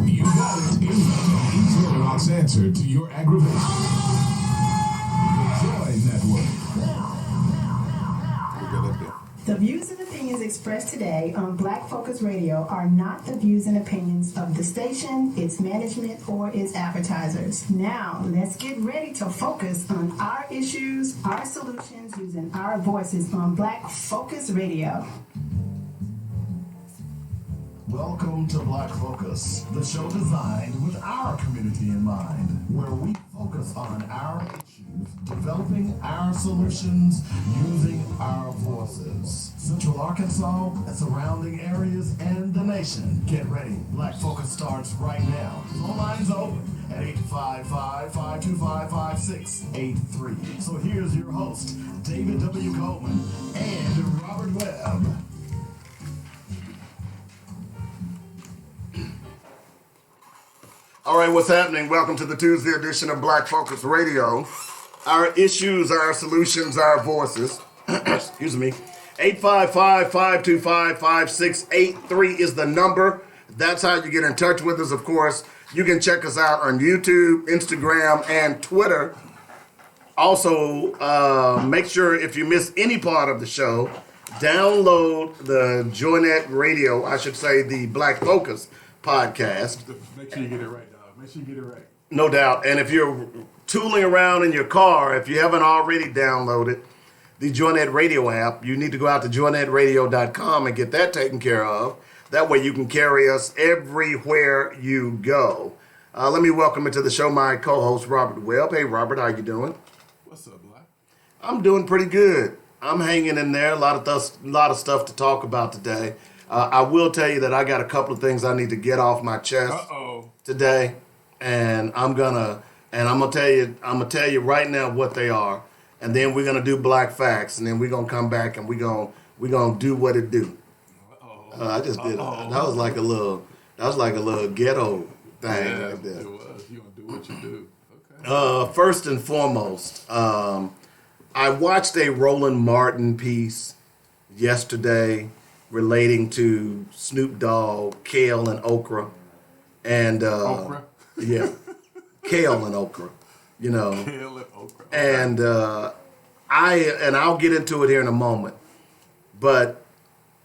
You got it. He's Orthodox answer to your aggravation. The Joy Network. The views and opinions expressed today on Black Focus Radio are not the views and opinions of the station, its management, or its advertisers. Now, let's get ready to focus on our issues, our solutions, using our voices on Black Focus Radio. Welcome to Black Focus, the show designed with our community in mind, where we focus on our issues, developing our solutions, using our voices. Central Arkansas, surrounding areas, and the nation. Get ready. Black Focus starts right now. Phone lines open at 855-525-5683. So here's your host, David W. Coleman and Robert Webb. All right, what's happening? Welcome to the Tuesday edition of Black Focus Radio. Our issues, our solutions, our voices. Excuse me. 855-525-5683 is the number. That's how you get in touch with us, of course. You can check us out on YouTube, Instagram, and Twitter. Also, make sure if you miss any part of the show, download the Joynet Radio, I should say the Black Focus podcast. Make sure you get it right, dog. Make sure you get it right. No doubt. And if you're tooling around in your car, if you haven't already downloaded the Joynet Radio app, you need to go out to joynetradio.com and get that taken care of. That way you can carry us everywhere you go. Let me welcome into the show my co-host, Robert Webb. Hey, Robert, how you doing? What's up, Black? I'm doing pretty good. I'm hanging in there. A lot of stuff to talk about today. I will tell you that I got a couple of things I need to get off my chest today, and I'm gonna tell you right now what they are, and then we're gonna do Black Facts, and then we're gonna come back and we're gonna do what it do. I just did that was like a little ghetto thing. Yeah, right there. it was. You gonna do what you do? Okay. First and foremost, I watched a Roland Martin piece yesterday relating to Snoop Dogg, Kale, and Okra. And Okra? Yeah. Kale and Okra. You know. Kale and Okra. Okay. And I'll get into it here in a moment. But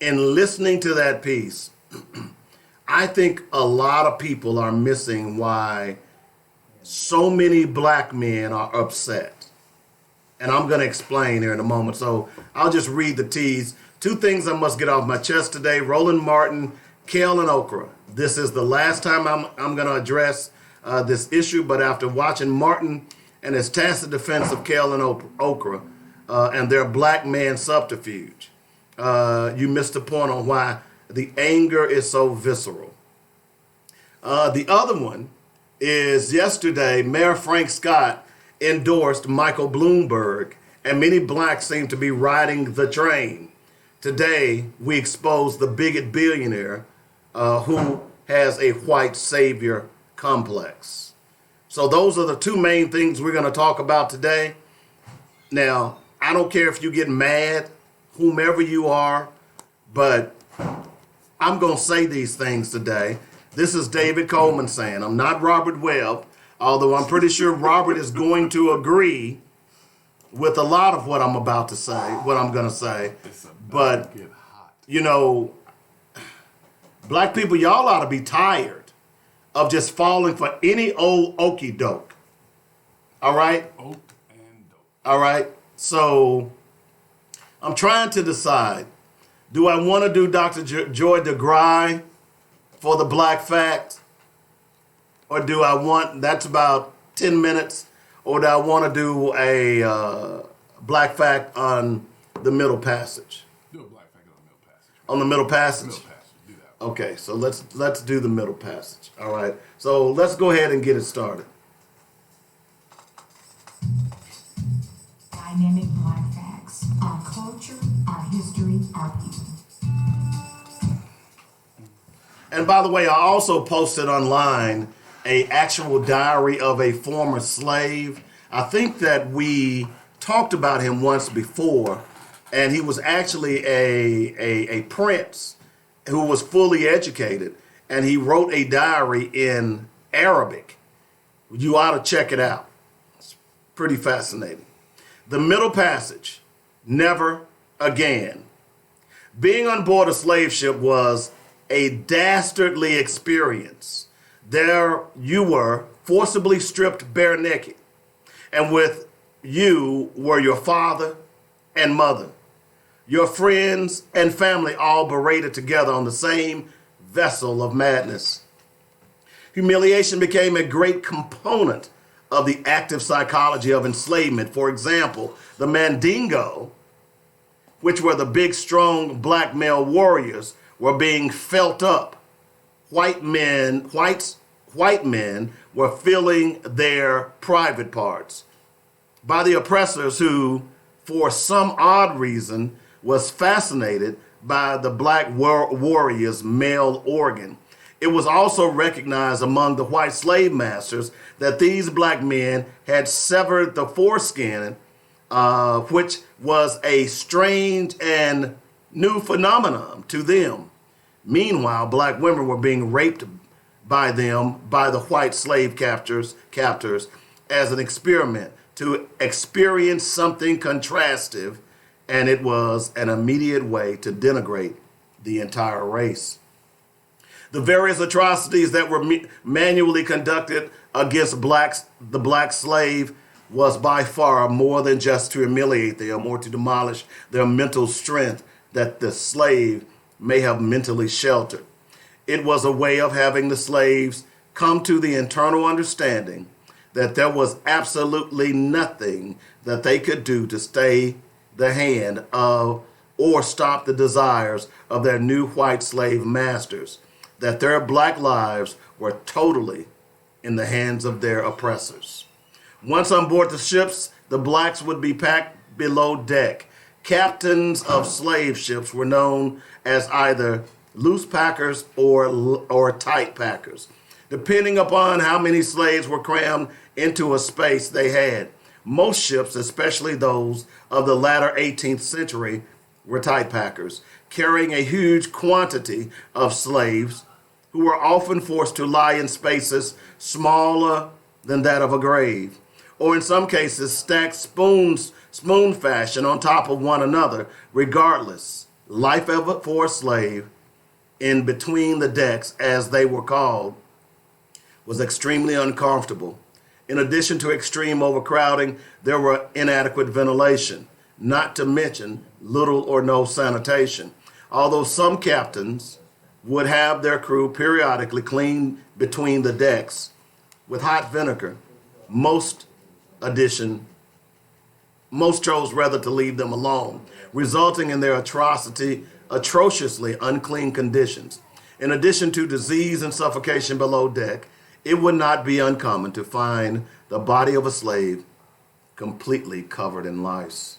in listening to that piece, I think a lot of people are missing why so many black men are upset. And I'm going to explain here in a moment. So I'll just read the tease. Two things I must get off my chest today. Roland Martin, Kale, and Okra. This is the last time I'm going to address this issue, but after watching Martin and his tacit defense of Kale and Okra and their black man subterfuge, you missed the point on why the anger is so visceral. The other one is yesterday, Mayor Frank Scott endorsed Michael Bloomberg, and many blacks seem to be riding the train. Today, we expose the bigot billionaire who has a white savior complex. So those are the two main things we're going to talk about today. Now, I don't care if you get mad, whomever you are, but I'm going to say these things today. This is David Coleman saying. I'm not Robert Webb, although I'm pretty sure Robert is going to agree with a lot of what I'm about to say, what I'm going to say. But, you know, black people, y'all ought to be tired of just falling for any old okie doke. All right? Oak and dope. All right? So I'm trying to decide, do I want to do Dr. Joy DeGry for the Black Fact? Or do I want, that's about 10 minutes, or do I want to do a Black Fact on the Middle Passage? Do a Black Fact on the Middle Passage. On the Middle Passage? Middle Passage, do that. Okay, so let's do the Middle Passage. All right, so let's go ahead and get it started. Dynamic Black Facts. Our culture, our history, our people. And by the way, I also posted online a actual diary of a former slave. I think that we talked about him once before, and he was actually a prince who was fully educated. and he wrote a diary in Arabic. You ought to check it out. It's pretty fascinating. The middle passage, never again. Being on board a slave ship was a dastardly experience. There you were, forcibly stripped bare naked, and with you were your father and mother, your friends and family, all berated together on the same vessel of madness. Humiliation became a great component of the active psychology of enslavement. For example, the Mandingo, which were the big, strong black male warriors, were being felt up. White men were filling their private parts by the oppressors who, for some odd reason, was fascinated by the black warrior's male organ. It was also recognized among the white slave masters that these black men had severed the foreskin, which was a strange and new phenomenon to them. Meanwhile, black women were being raped by the white slave captors as an experiment to experience something contrastive, and it was an immediate way to denigrate the entire race. The various atrocities that were manually conducted against the black slave was by far more than just to humiliate them or to demolish their mental strength that the slave may have mentally sheltered. It was a way of having the slaves come to the internal understanding that there was absolutely nothing that they could do to stay the hand of or stop the desires of their new white slave masters, that their black lives were totally in the hands of their oppressors. Once on board the ships, the blacks would be packed below deck. Captains of slave ships were known as either loose packers or tight packers, depending upon how many slaves were crammed into a space they had. Most ships, especially those of the latter 18th century, were tight packers, carrying a huge quantity of slaves who were often forced to lie in spaces smaller than that of a grave, or in some cases stacked spoon fashion on top of one another. Regardless, life for a slave in between the decks, as they were called, was extremely uncomfortable. In addition to extreme overcrowding, there were inadequate ventilation, not to mention little or no sanitation. Although some captains would have their crew periodically clean between the decks with hot vinegar, most chose rather to leave them alone, resulting in their atrociously unclean conditions. In addition to disease and suffocation below deck, it would not be uncommon to find the body of a slave completely covered in lice.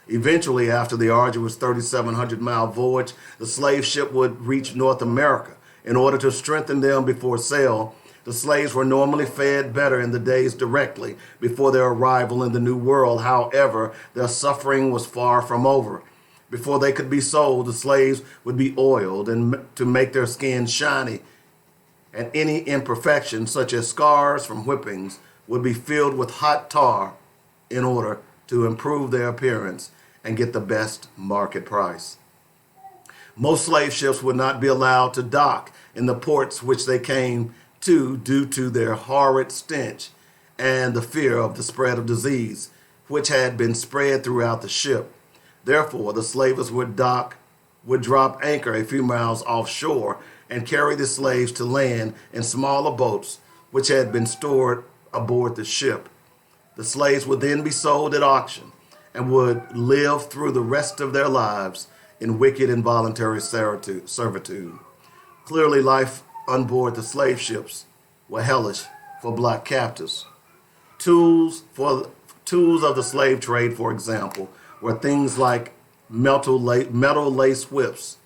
Eventually, after the arduous 3,700-mile voyage, the slave ship would reach North America. In order to strengthen them before sail, the slaves were normally fed better in the days directly before their arrival in the New World. However, their suffering was far from over. Before they could be sold, the slaves would be oiled and to make their skin shiny, and any imperfections, such as scars from whippings, would be filled with hot tar in order to improve their appearance and get the best market price. Most slave ships would not be allowed to dock in the ports which they came to due to their horrid stench and the fear of the spread of disease, which had been spread throughout the ship. Therefore, the slavers would drop anchor a few miles offshore and carry the slaves to land in smaller boats which had been stored aboard the ship. The slaves would then be sold at auction and would live through the rest of their lives in wicked involuntary servitude. Clearly, life on board the slave ships were hellish for black captives. Tools of the slave trade, for example, were things like metal lace whips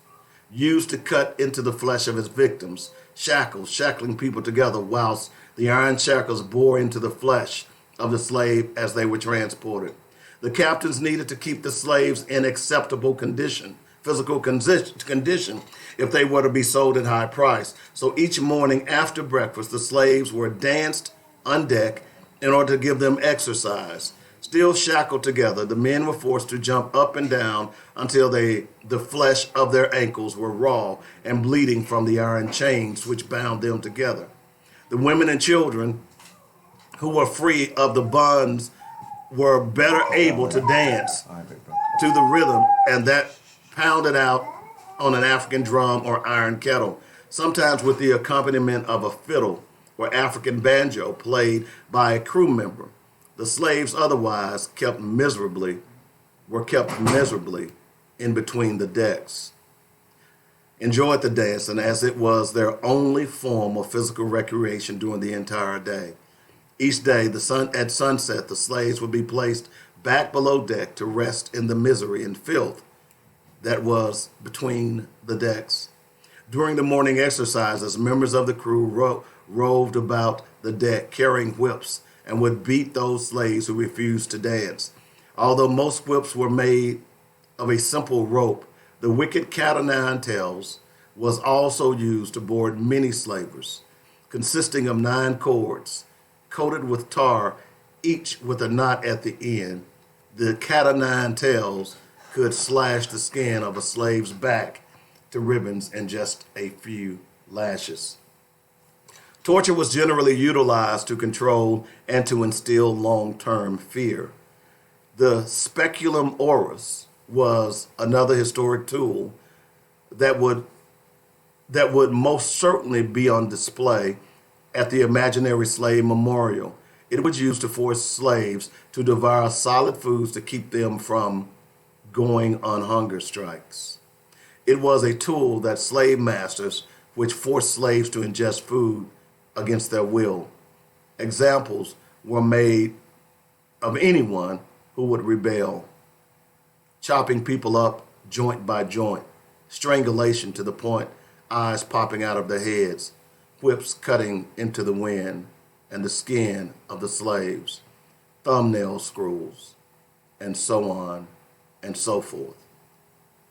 used to cut into the flesh of his victims, shackles shackling people together whilst the iron shackles bore into the flesh of the slave as they were transported. The captains needed to keep the slaves in acceptable condition physical condition if they were to be sold at high price. So each morning after breakfast, the slaves were danced on deck in order to give them exercise. Still shackled together, the men were forced to jump up and down until the flesh of their ankles were raw and bleeding from the iron chains which bound them together. The women and children who were free of the bonds were better able to dance to the rhythm, and that pounded out on an African drum or iron kettle, sometimes with the accompaniment of a fiddle or African banjo played by a crew member. The slaves otherwise were kept miserably in between the decks. Enjoyed the dance, and as it was their only form of physical recreation during the entire day. Each day, at sunset, the slaves would be placed back below deck to rest in the misery and filth that was between the decks. During the morning exercises, members of the crew roved about the deck carrying whips and would beat those slaves who refused to dance. Although most whips were made of a simple rope, the wicked cat o' nine tails was also used to board many slavers, consisting of 9 cords, coated with tar, each with a knot at the end. The cat o' nine tails could slash the skin of a slave's back to ribbons in just a few lashes. Torture was generally utilized to control and to instill long-term fear. The speculum oris was another historic tool that would most certainly be on display at the imaginary slave memorial. It was used to force slaves to devour solid foods to keep them from going on hunger strikes. It was a tool that slave masters which forced slaves to ingest food against their will. Examples were made of anyone who would rebel: chopping people up joint by joint, strangulation to the point eyes popping out of their heads, whips cutting into the wind and the skin of the slaves, thumbnail screws, and so on and so forth.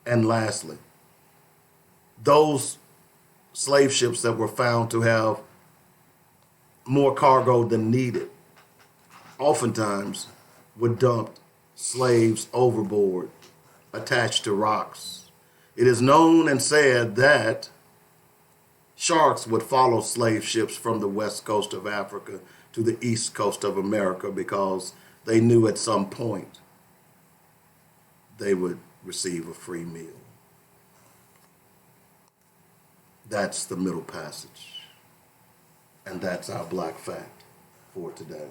And lastly, those slave ships that were found to have more cargo than needed oftentimes would dump slaves overboard, attached to rocks. It is known and said that sharks would follow slave ships from the west coast of Africa to the east coast of America because they knew at some point they would receive a free meal. That's the Middle Passage. And that's our Black Fact for today.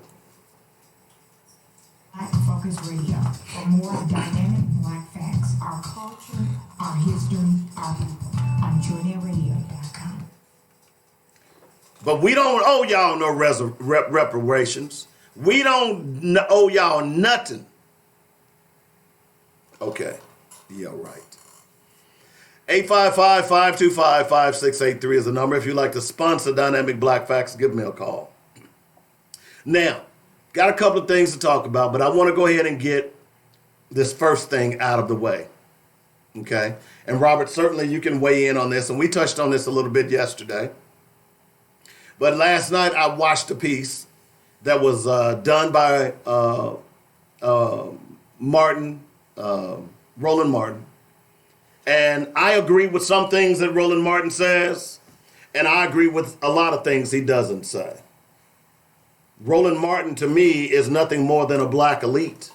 Black Focus Radio. For more dynamic Black facts, our culture, our history, our people. On JoyNetRadio.com. But we don't owe y'all no reparations. We don't owe y'all nothing. Okay, yeah, right. 855-525-5683 is the number. If you'd like to sponsor Dynamic Black Facts, give me a call. Now, got a couple of things to talk about, but I want to go ahead and get this first thing out of the way. Okay? And Robert, certainly you can weigh in on this, and we touched on this a little bit yesterday. But last night I watched a piece that was done by Roland Martin. And I agree with some things that Roland Martin says, and I agree with a lot of things he doesn't say. Roland Martin, to me, is nothing more than a black elite.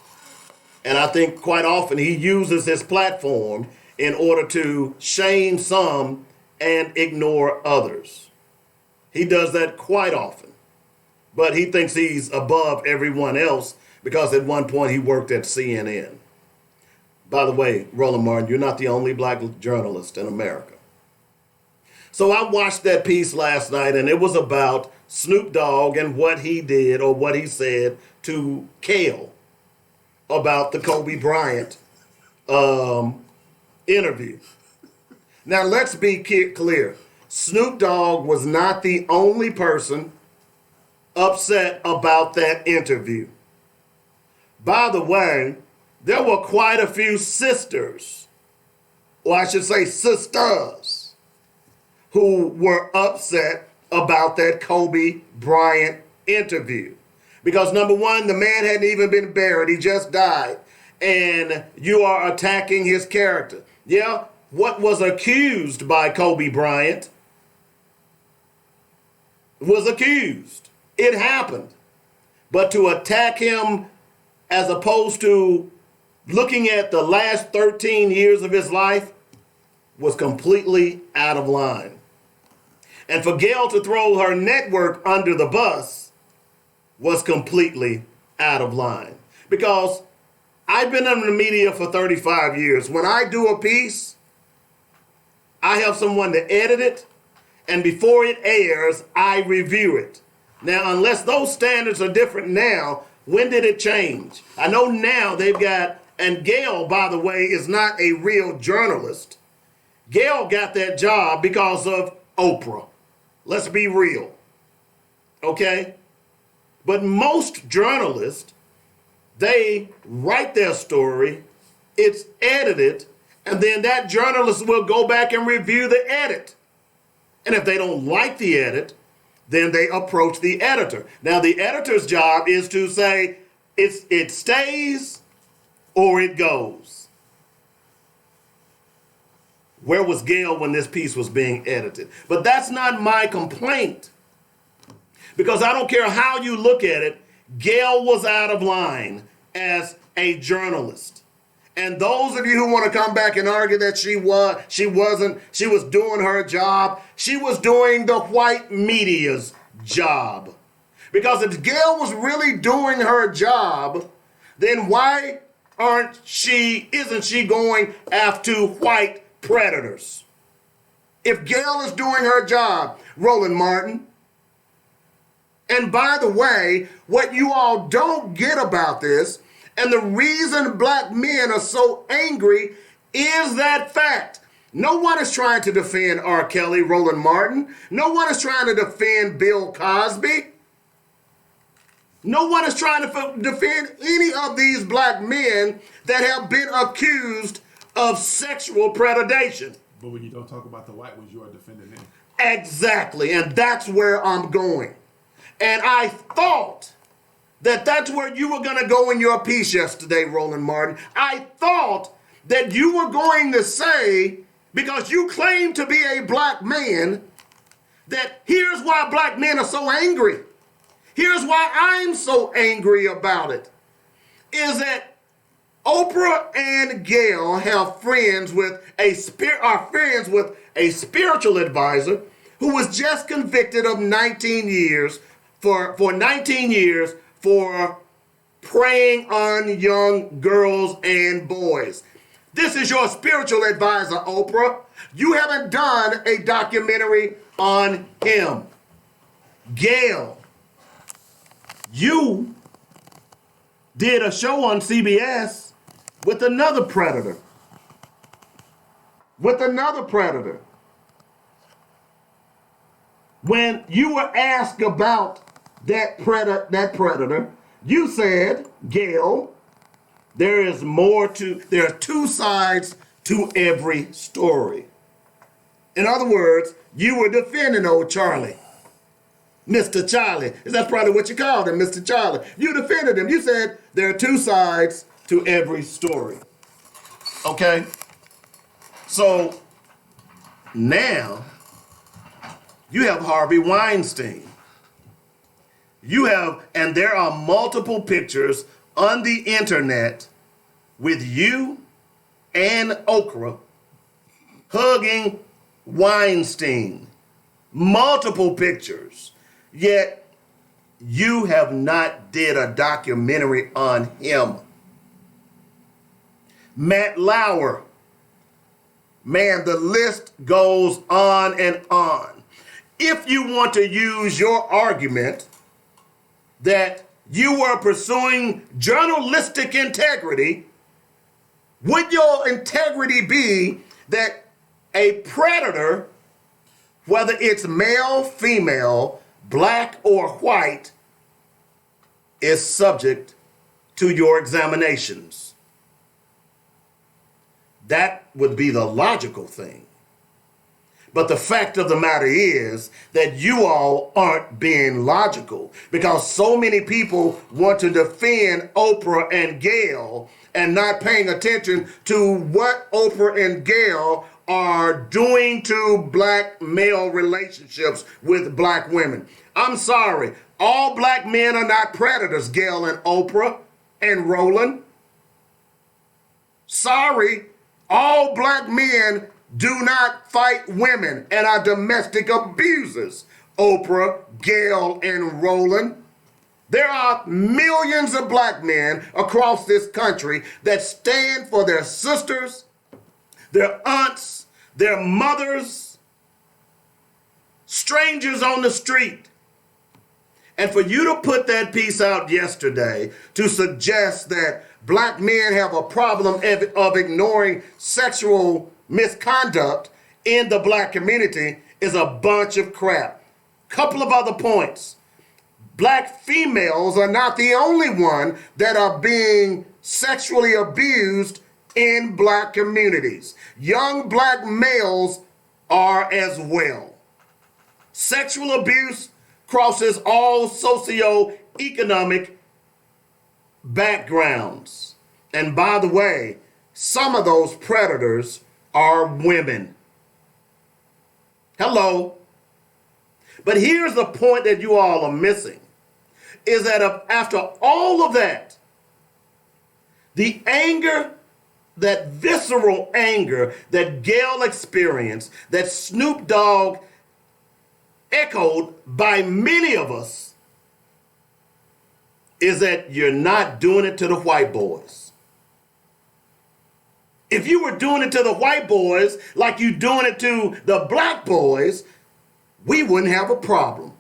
And I think quite often he uses his platform in order to shame some and ignore others. He does that quite often. But he thinks he's above everyone else because at one point he worked at CNN. By the way, Roland Martin, you're not the only black journalist in America. So I watched that piece last night, and it was about Snoop Dogg and what he did or what he said to Kale about the Kobe Bryant interview. Now, let's be clear. Snoop Dogg was not the only person upset about that interview. By the way, there were quite a few sisters or I should say sisters, who were upset about that Kobe Bryant interview. Because number one, the man hadn't even been buried. He just died. And you are attacking his character. Yeah, what was accused by Kobe Bryant was accused. It happened. But to attack him as opposed to looking at the last 13 years of his life was completely out of line. And for Gail to throw her network under the bus was completely out of line. Because I've been in the media for 35 years. When I do a piece, I have someone to edit it, and before it airs, I review it. Now, unless those standards are different now, when did it change? I know now they've got, and Gail, by the way, is not a real journalist. Gail got that job because of Okra. Let's be real. Okay? But most journalists, they write their story, it's edited, and then that journalist will go back and review the edit. And if they don't like the edit, then they approach the editor. Now, the editor's job is to say it stays or it goes. Where was Gail when this piece was being edited? But that's not my complaint. Because I don't care how you look at it, Gail was out of line as a journalist. And those of you who want to come back and argue that she was doing her job, she was doing the white media's job. Because if Gail was really doing her job, then why isn't she going after white predators? If Gail is doing her job, Roland Martin. And by the way, what you all don't get about this, and the reason black men are so angry, is that fact. No one is trying to defend R. Kelly, Roland Martin. No one is trying to defend Bill Cosby. No one is trying to defend any of these black men that have been accused of sexual predation. But when you don't talk about the white ones, you are defending them. Exactly, and that's where I'm going. And I thought that's where you were going to go in your piece yesterday, Roland Martin. I thought that you were going to say, because you claim to be a black man, that here's why black men are so angry. Here's why I'm so angry about it. Is that Oprah and Gail have friends with a spiritual advisor who was just convicted of 19 years for 19 years for preying on young girls and boys. This is your spiritual advisor, Oprah. You haven't done a documentary on him. Gail, you did a show on CBS with another predator. When you were asked about that predator, you said, Gail, there are two sides to every story. In other words, you were defending old Charlie. Mr. Charlie. That's probably what you called him, Mr. Charlie. You defended him. You said there are two sides to every story. Okay? So now you have Harvey Weinstein. And there are multiple pictures on the internet with you and Okra hugging Weinstein. Multiple pictures. Yet you have not did a documentary on him. Matt Lauer. Man, the list goes on and on. If you want to use your argument that you were pursuing journalistic integrity, would your integrity be that a predator, whether it's male, female, black, or white, is subject to your examinations? That would be the logical thing. But the fact of the matter is that you all aren't being logical because so many people want to defend Oprah and Kale and not paying attention to what Oprah and Kale are doing to black male relationships with black women. I'm sorry, all black men are not predators, Kale and Oprah and Roland. Sorry, all black men do not fight women and are domestic abusers, Oprah, Kale, and Roland. There are millions of black men across this country that stand for their sisters, their aunts, their mothers, strangers on the street. And for you to put that piece out yesterday to suggest that black men have a problem of ignoring sexual misconduct in the black community is a bunch of crap. Couple of other points. Black females are not the only one that are being sexually abused in black communities. Young black males are as well. Sexual abuse crosses all socioeconomic backgrounds. And by the way, some of those predators are women. Hello. But here's the point that you all are missing, is that after all of that, the anger, that visceral anger that Kale experienced, that Snoop Dogg echoed by many of us, is that you're not doing it to the white boys. If you were doing it to the white boys like you're doing it to the black boys, we wouldn't have a problem.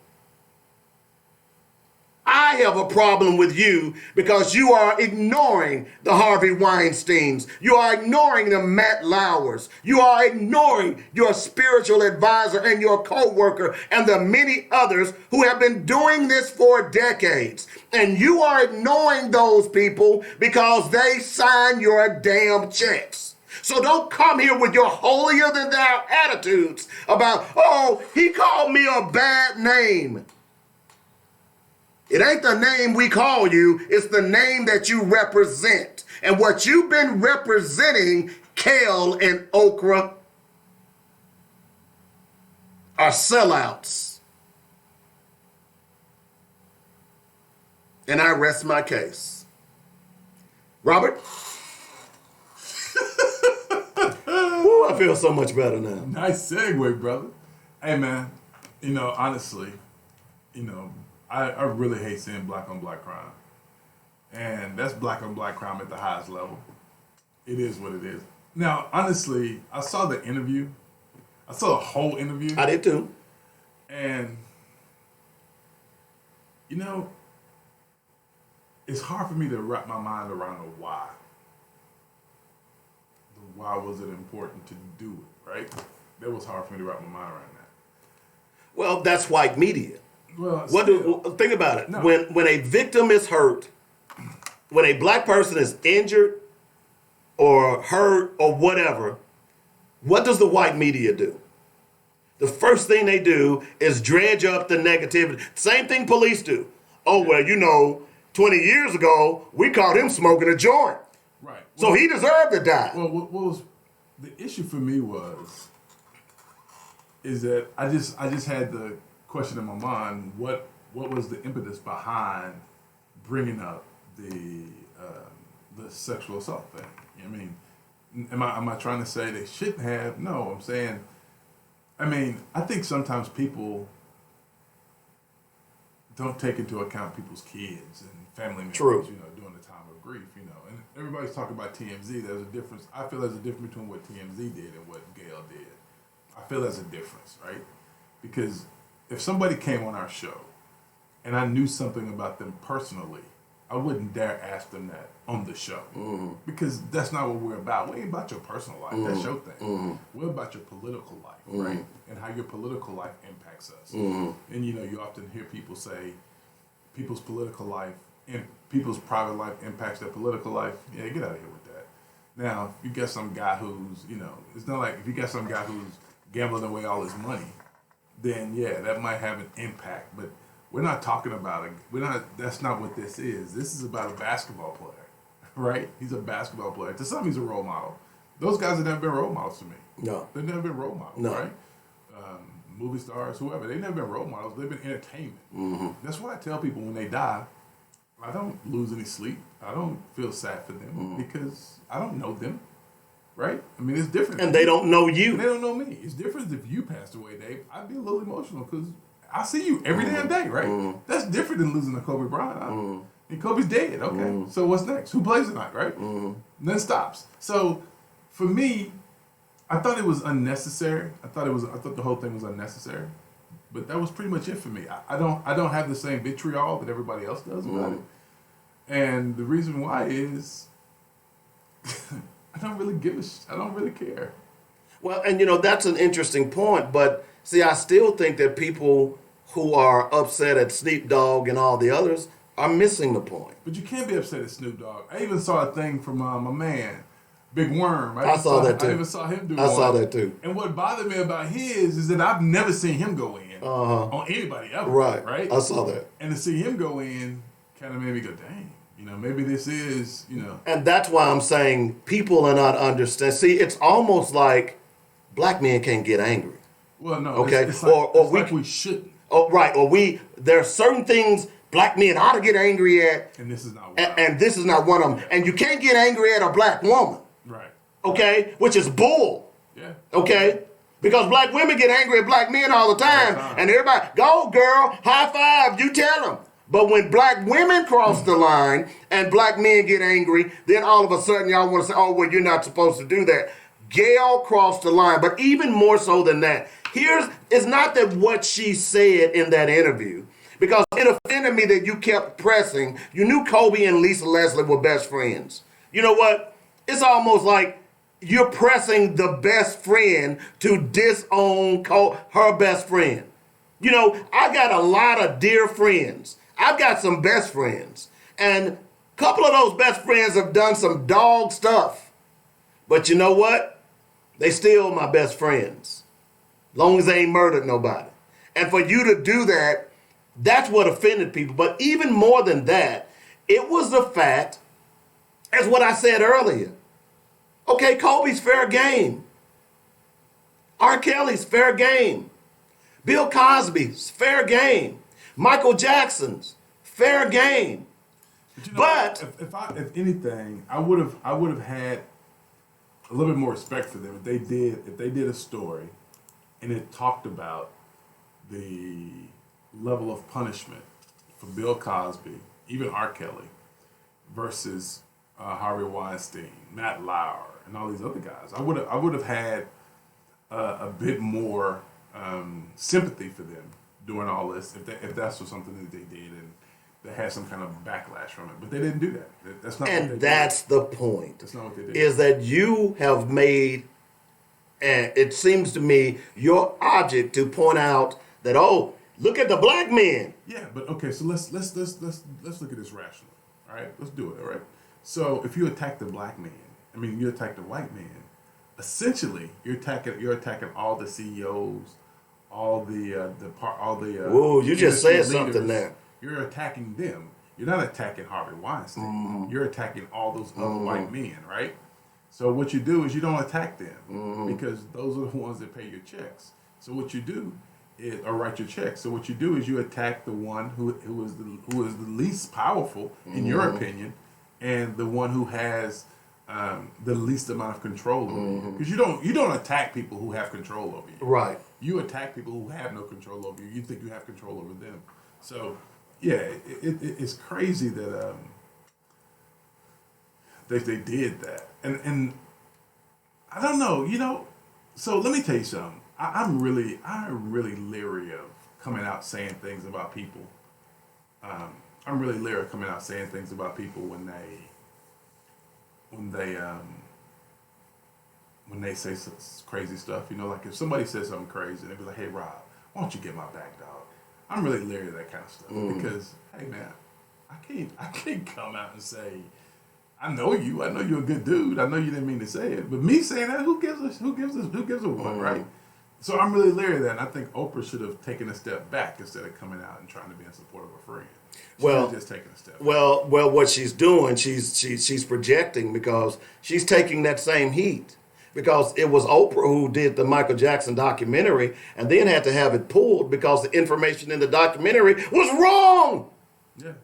I have a problem with you because you are ignoring the Harvey Weinsteins. You are ignoring the Matt Lauers. You are ignoring your spiritual advisor and your co-worker and the many others who have been doing this for decades. And you are ignoring those people because they sign your damn checks. So don't come here with your holier than thou attitudes about, oh, he called me a bad name. It ain't the name we call you, it's the name that you represent. And what you've been representing, Kale and Okra, are sellouts. And I rest my case. Robert? Ooh, I feel so much better now. Nice segue, brother. Hey, man, honestly, I really hate seeing black on black crime. And that's black on black crime at the highest level. It is what it is. Now, honestly, I saw the interview. I saw the whole interview. I did too. And, it's hard for me to wrap my mind around the why. The why was it important to do it, right? That was hard for me to wrap my mind around that. Well, that's white media. Well, Think about it. No. When a victim is hurt, when a black person is injured or hurt or whatever, what does the white media do? The first thing they do is dredge up the negativity. Same thing police do. Oh, well, 20 years ago, we caught him smoking a joint. Right. So he deserved to die. Well, what was the issue for me is that I just had the question in my mind, what was the impetus behind bringing up the sexual assault thing? I mean, am I trying to say they shouldn't have? No, I'm saying, I think sometimes people don't take into account people's kids and family members, True. During the time of grief, and everybody's talking about TMZ. There's a difference. I feel there's a difference between what TMZ did and what Kale did. I feel there's a difference, right? Because if somebody came on our show and I knew something about them personally, I wouldn't dare ask them that on the show. Mm-hmm. Because that's not what we're about. We ain't about your personal life. Mm-hmm. That's your thing. Mm-hmm. We're about your political life, mm-hmm. right? And how your political life impacts us. Mm-hmm. And you often hear people say people's political life and people's private life impacts their political life. Yeah, get out of here with that. Now, if you get some guy who's, it's not like if you got some guy who's gambling away all his money, then yeah, that might have an impact. But we're not talking about it. That's not what this is. This is about a basketball player, right? He's a basketball player. To some, he's a role model. Those guys have never been role models to me. No. They've never been role models, No. right? Movie stars, whoever. They've never been role models. They've been entertainment. Mm-hmm. That's why I tell people when they die, I don't lose any sleep. I don't feel sad for them because I don't know them, right? I mean, it's different. And they don't know you. And they don't know me. It's different if you passed away, Dave. I'd be a little emotional because I see you every damn day, right? That's different than losing a Kobe Bryant. And Kobe's dead. Okay, so what's next? Who plays tonight, right? And then stops. So for me, I thought it was unnecessary. I thought the whole thing was unnecessary. But that was pretty much it for me. I don't have the same vitriol that everybody else does about it. And the reason why is I don't really I don't really care. Well, and that's an interesting point, but see, I still think that people who are upset at Snoop Dogg and all the others are missing the point. But you can't be upset at Snoop Dogg. I even saw a thing from my man, Big Worm. I saw that too. I even saw him do I one. saw that too. And what bothered me about his is that I've never seen him go in on anybody ever. Right? I saw that. And to see him go in kind of made me go, dang, maybe this is, And that's why I'm saying people are not understanding. See, it's almost like black men can't get angry. Well, no. Okay? It's like we shouldn't. Oh, right. There are certain things black men ought to get angry at. And this is not one. And this is not one of them. And you can't get angry at a black woman. Right. Okay? Which is bull. Yeah. Okay? Because black women get angry at black men all the time. And everybody, go girl, high five, you tell them. But when black women cross the line and black men get angry, then all of a sudden y'all want to say, oh, well, you're not supposed to do that. Gail crossed the line. But even more so than that, it's not that what she said in that interview, because it offended me that you kept pressing. You knew Kobe and Lisa Leslie were best friends. You know what? It's almost like you're pressing the best friend to disown her best friend. I got a lot of dear friends. I've got some best friends. And a couple of those best friends have done some dog stuff. But you know what? They still my best friends. Long as they ain't murdered nobody. And for you to do that, that's what offended people. But even more than that, it was the fact, as what I said earlier. Okay, Kobe's fair game. R. Kelly's fair game. Bill Cosby's fair game. Michael Jackson's fair game. But if anything, I would have had a little bit more respect for them if they did a story and it talked about the level of punishment for Bill Cosby, even R. Kelly, versus Harvey Weinstein, Matt Lauer, and all these other guys. I would have had a bit more sympathy for them doing all this if that's something that they did and they had some kind of backlash from it. But they didn't do that. That's not. And that's the point. That's not what they did. Is that you have made, and it seems to me, your object to point out that, oh, look at the black men. Yeah, but okay, so let's look at this rationally. All right, let's do it. All right. So if you attack the black man, you attack the white man. Essentially, you're attacking all the CEOs, all the. Whoa, you just said leaders. something there. You're attacking them. You're not attacking Harvey Weinstein. Mm-hmm. You're attacking all those other white men, right? So what you do is you don't attack them because those are the ones that pay your checks. So what you do is, or write your checks. So what you do is you attack the one who is the least powerful in your opinion, and the one who has the least amount of control over you. Because you don't attack people who have control over you. Right. You attack people who have no control over you. You think you have control over them. So yeah, it's crazy that they did that, and I don't know, So let me tell you something. I'm really leery of coming out saying things about people. I'm really leery of coming out saying things about people when they say some crazy stuff. Like if somebody says something crazy, they'd be like, "Hey Rob, why don't you get my back, dog?" I'm really leery of that kind of stuff because, hey man, I can't come out and say I know you. I know you're a good dude. I know you didn't mean to say it, but me saying that, who gives a what, right? So I'm really leery of that, and I think Oprah should have taken a step back instead of coming out and trying to be in support of a friend. She Well, just taking a step. Well, what she's doing, she's projecting because she's taking that same heat. Because it was Oprah who did the Michael Jackson documentary and then had to have it pulled because the information in the documentary was wrong. Yeah.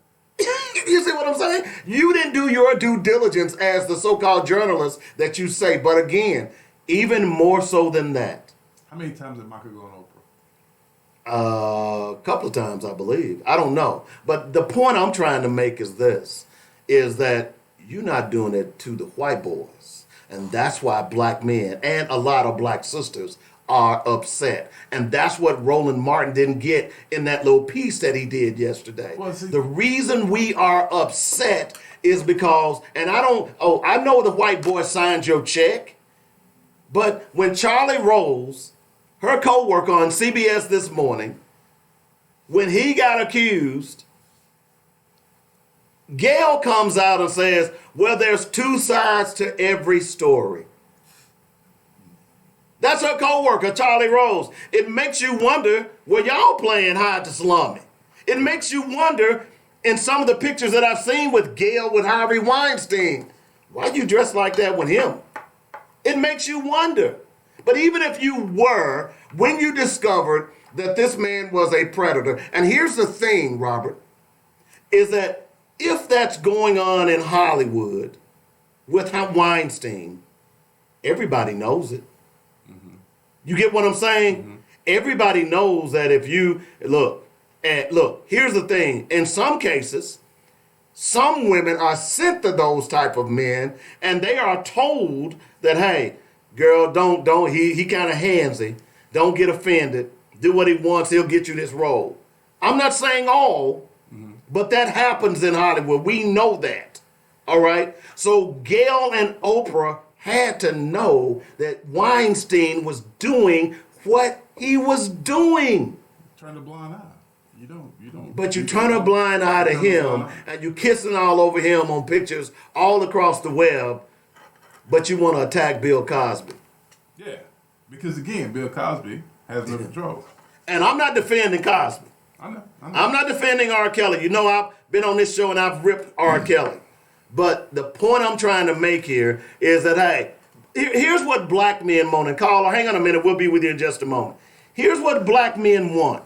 You see what I'm saying? You didn't do your due diligence as the so-called journalist that you say. But again, even more so than that. How many times did Michael go on Oprah? A couple of times, I believe. I don't know. But the point I'm trying to make is this, is that you're not doing it to the white boys. And that's why black men and a lot of black sisters are upset. And that's what Roland Martin didn't get in that little piece that he did yesterday. Well, see, the reason we are upset is because, and I know the white boy signed your check, but when Charlie Rose, her co-worker on CBS this morning, when he got accused, Kale comes out and says, well, there's two sides to every story. That's her co-worker, Charlie Rose. It makes you wonder, well, y'all playing hide to slummy. It makes you wonder, in some of the pictures that I've seen with Kale, with Harvey Weinstein, why you dressed like that with him? It makes you wonder. But even if you were, when you discovered that this man was a predator, and here's the thing, Robert, is that if that's going on in Hollywood with Weinstein, everybody knows it. Mm-hmm. You get what I'm saying? Mm-hmm. Everybody knows that if you, look, here's the thing. In some cases, some women are sent to those type of men, and they are told that, hey, girl, he kind of handsy. Don't get offended. Do what he wants. He'll get you this role. I'm not saying all, but that happens in Hollywood. We know that. All right? So Kale and Oprah had to know that Weinstein was doing what he was doing. Turn a blind eye. You don't. But you turn a blind eye to him, and you kissing all over him on pictures all across the web, but you want to attack Bill Cosby. Yeah, because again, Bill Cosby has no control. And I'm not defending Cosby. I know. I'm not defending R. Kelly. You know, I've been on this show and I've ripped R. Kelly. But the point I'm trying to make here is that, hey, here's what black men want. And caller, hang on a minute. We'll be with you in just a moment. Here's what black men want.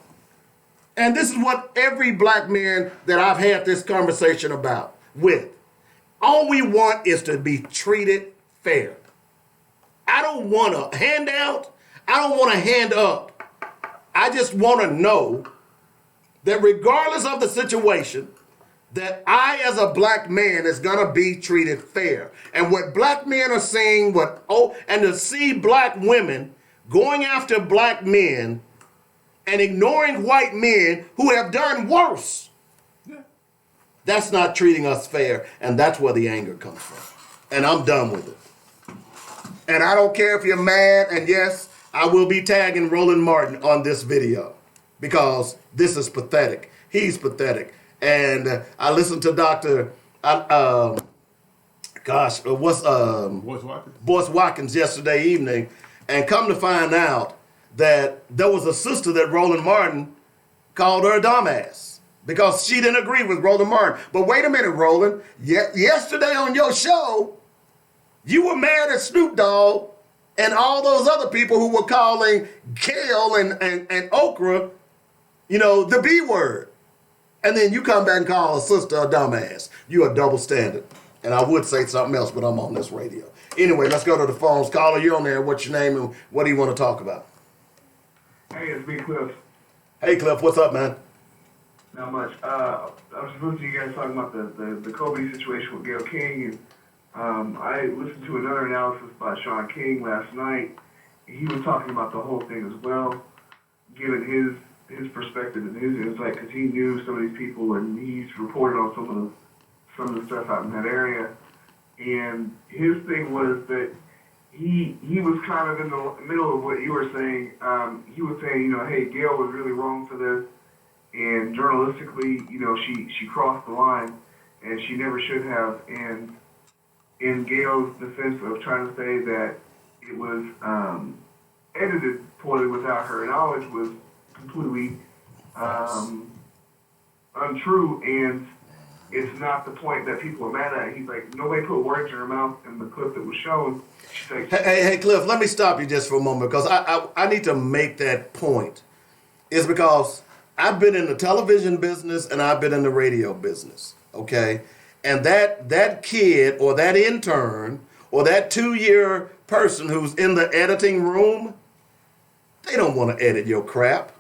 And this is what every black man that I've had this conversation about with. All we want is to be treated fair. I don't want a handout. I don't want a hand up. I just want to know that regardless of the situation, that I as a black man is going to be treated fair. And what black men are saying, and to see black women going after black men and ignoring white men who have done worse, that's not treating us fair. And that's where the anger comes from. And I'm done with it. And I don't care if you're mad, and yes, I will be tagging Roland Martin on this video because this is pathetic. He's pathetic. And I listened to Boyce Watkins yesterday evening, and come to find out that there was a sister that Roland Martin called her a dumbass because she didn't agree with Roland Martin. But wait a minute, Roland. Yesterday on your show, you were mad at Snoop Dogg and all those other people who were calling Kale and Okra, the B word. And then you come back and call a sister a dumbass. You're a double standard. And I would say something else, but I'm on this radio. Anyway, let's go to the phones. Caller, you're on there. What's your name and what do you want to talk about? Hey, it's me, Cliff. Hey, Cliff, what's up, man? Not much. I was listening to you guys talking about the Kobe situation with Gayle King, and I listened to another analysis by Sean King last night. He was talking about the whole thing as well, giving his perspective and his insight because he knew some of these people and he's reported on some of the stuff out in that area. And his thing was that he was kind of in the middle of what you were saying. He was saying, hey, Gayle was really wrong for this, and journalistically, she crossed the line, and she never should have. And in Gail's defense of trying to say that it was edited poorly without her knowledge was completely untrue, and it's not the point that people are mad at. He's like, nobody put words in her mouth in the clip that was shown. She's like, Hey, Cliff, let me stop you just for a moment because I need to make that point. It's because I've been in the television business and I've been in the radio business, okay? And that kid or that intern or that 2-year person who's in the editing room, they don't want to edit your crap.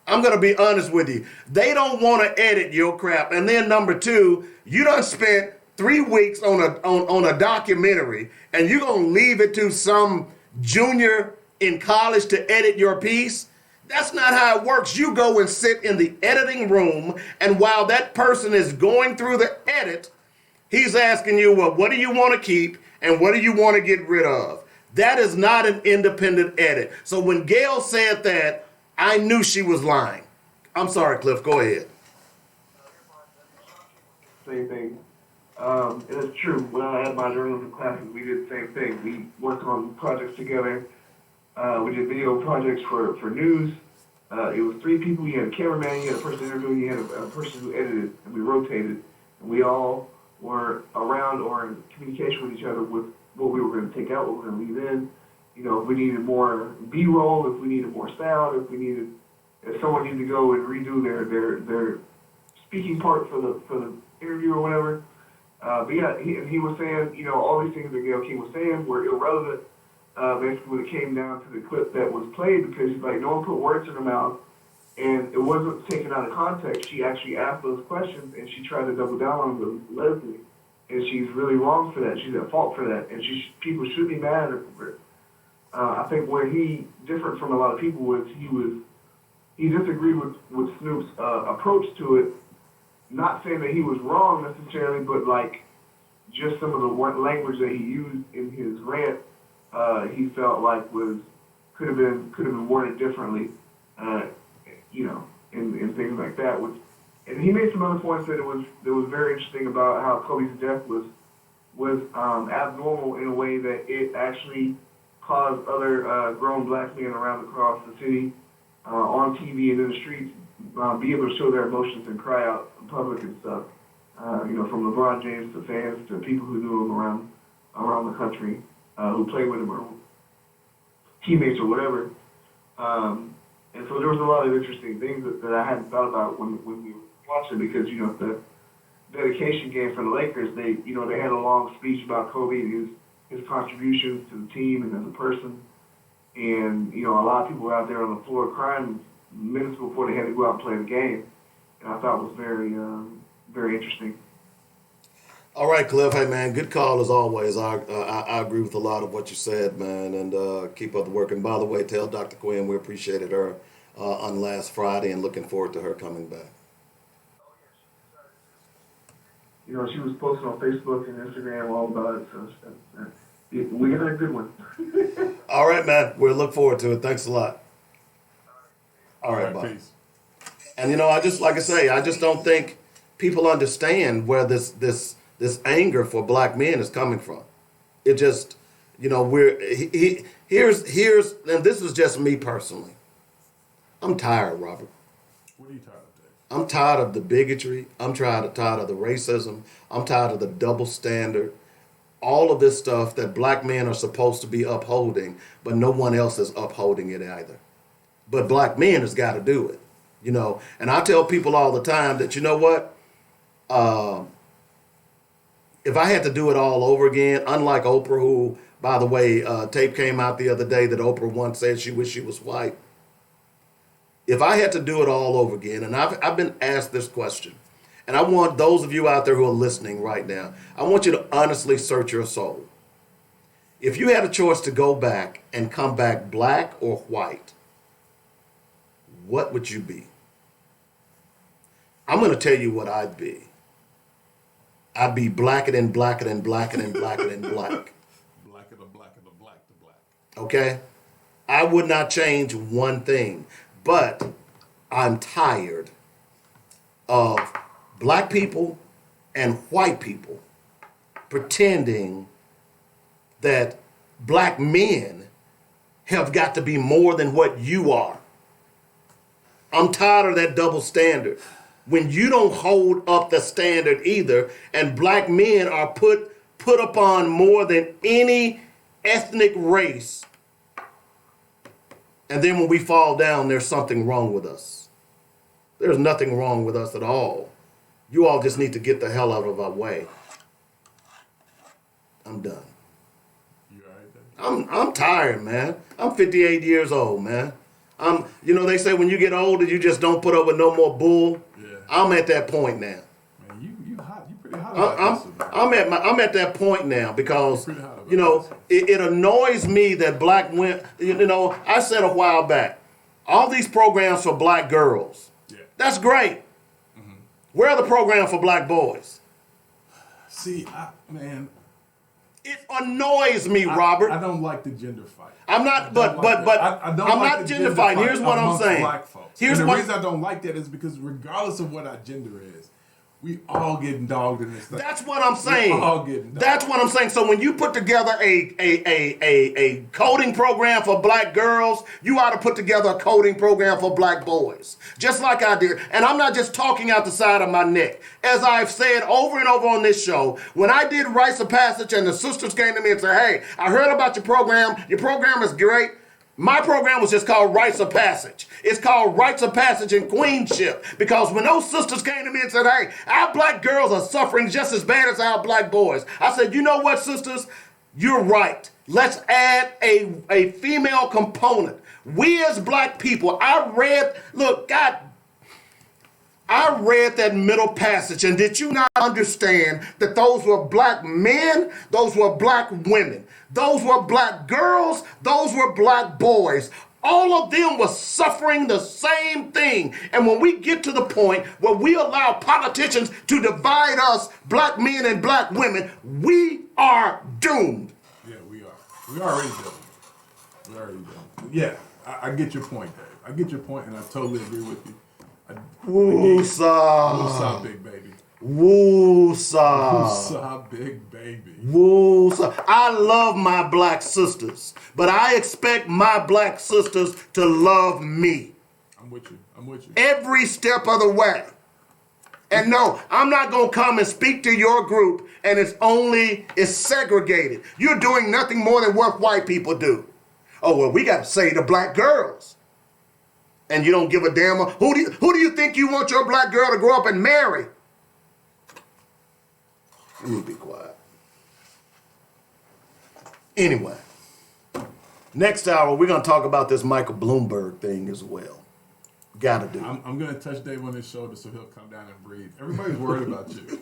I'm going to be honest with you. They don't want to edit your crap. And then number 2, you done spent 3 weeks on a documentary and you're going to leave it to some junior in college to edit your piece? That's not how it works. You go and sit in the editing room, and while that person is going through the edit, he's asking you, well, what do you want to keep and what do you want to get rid of? That is not an independent edit. So when Gail said that, I knew she was lying. I'm sorry, Cliff, go ahead. same thing. And it's true. When I had my journalism classes, we did the same thing. We worked on projects together. We did video projects for news. It was 3 people. You had a cameraman, you had a person interviewing, you had a person who edited, and we rotated. And we all were around or in communication with each other with what we were going to take out, what we were going to leave in. You know, if we needed more B-roll, if we needed more sound, if someone needed to go and redo their speaking part for the interview or whatever. But yeah, he was saying, you know, all these things that Gayle King was saying were irrelevant. Basically, when it came down to the clip that was played, because he's like, no one put words in her mouth, and it wasn't taken out of context. She actually asked those questions, and she tried to double down on the Leslie, and she's really wrong for that. She's at fault for that, and people should be mad at her for it. I think where he different from a lot of people was he disagreed with Snoop's approach to it, not saying that he was wrong necessarily, but like just some of the language that he used in his rant. He felt like could have been worded differently, you know, and things like that. And he made some other points that was very interesting about how Kobe's death was abnormal in a way that it actually caused other grown black men across the city, on TV and in the streets, be able to show their emotions and cry out in public and stuff. You know, from LeBron James to fans to people who knew him around the country. Who played with him or teammates or whatever. And so there was a lot of interesting things that I hadn't thought about when we were watching, because, you know, the dedication game for the Lakers, they had a long speech about Kobe and his contributions to the team and as a person. And, you know, a lot of people were out there on the floor crying minutes before they had to go out and play the game. And I thought it was very, very interesting. All right, Cliff. Hey, man, good call as always. I agree with a lot of what you said, man, and keep up the work. And by the way, tell Dr. Quinn we appreciated her on last Friday and looking forward to her coming back. You know, she was posting on Facebook and Instagram all about it, so we got a good one. All right, man. We'll look forward to it. Thanks a lot. All right, bye. Peace. And, you know, I just don't think people understand where this anger for black men is coming from. It just, you know, here's, and this is just me personally. I'm tired, Robert. What are you tired of, Dave? I'm tired of the bigotry. I'm tired of the racism. I'm tired of the double standard. All of this stuff that black men are supposed to be upholding, but no one else is upholding it either. But black men has got to do it, you know. And I tell people all the time that, you know what? If I had to do it all over again, unlike Oprah, who, by the way, tape came out the other day that Oprah once said she wished she was white. If I had to do it all over again, and I've been asked this question, and I want those of you out there who are listening right now, I want you to honestly search your soul. If you had a choice to go back and come back black or white, what would you be? I'm going to tell you what I'd be. I'd be blacker than blacker than blacker than blacker than black. Blacker than blacker than black to black. Okay? I would not change one thing, but I'm tired of black people and white people pretending that black men have got to be more than what you are. I'm tired of that double standard. When you don't hold up the standard either, and black men are put upon more than any ethnic race, and then when we fall down, there's something wrong with us. There's nothing wrong with us at all. You all just need to get the hell out of our way. I'm done. You all right, I'm tired, man. I'm 58 years old, man. They say when you get older, you just don't put up with no more bull. Yeah. I'm at that point now. Man, you hot. You pretty hot about this one. I'm at that point now because it annoys me that black women. I said a while back, all these programs for black girls. Yeah. That's great. Mm-hmm. Where are the programs for black boys? See, it annoys me, Robert. I don't like the gender fight. I'm not, but I'm not gender fighting. Here's what I'm saying. Black folks. The reason I don't like that is because regardless of what our gender is, we all getting dogged in this thing. That's what I'm saying. We all getting dogged. That's what I'm saying. So when you put together a coding program for black girls, you ought to put together a coding program for black boys, just like I did. And I'm not just talking out the side of my neck. As I've said over and over on this show, when I did Rites of Passage and the sisters came to me and said, hey, I heard about your program. Your program is great. My program was just called Rites of Passage. It's called Rites of Passage and Queenship because when those sisters came to me and said, hey, our black girls are suffering just as bad as our black boys. I said, you know what, sisters? You're right. Let's add a female component. We as black people, I read that middle passage, and did you not understand that those were black men, those were black women, those were black girls, those were black boys. All of them were suffering the same thing. And when we get to the point where we allow politicians to divide us, black men and black women, we are doomed. Yeah, we are. We already doomed. Yeah, I get your point, Dave. I get your point, and I totally agree with you. Woo-saw. Woo-saw, big baby. Woo-saw. Woo-saw, big baby. Woo-saw. I love my black sisters, but I expect my black sisters to love me. I'm with you. Every step of the way. And no, I'm not going to come and speak to your group and it's segregated. You're doing nothing more than what white people do. Oh, well, we got to say the black girls. And you don't give a damn. Who do you think you want your black girl to grow up and marry? Let me be quiet. Anyway, next hour we're going to talk about this Michael Bloomberg thing as well. Got to do. I'm going to touch Dave on his shoulder so he'll come down and breathe. Everybody's worried about you.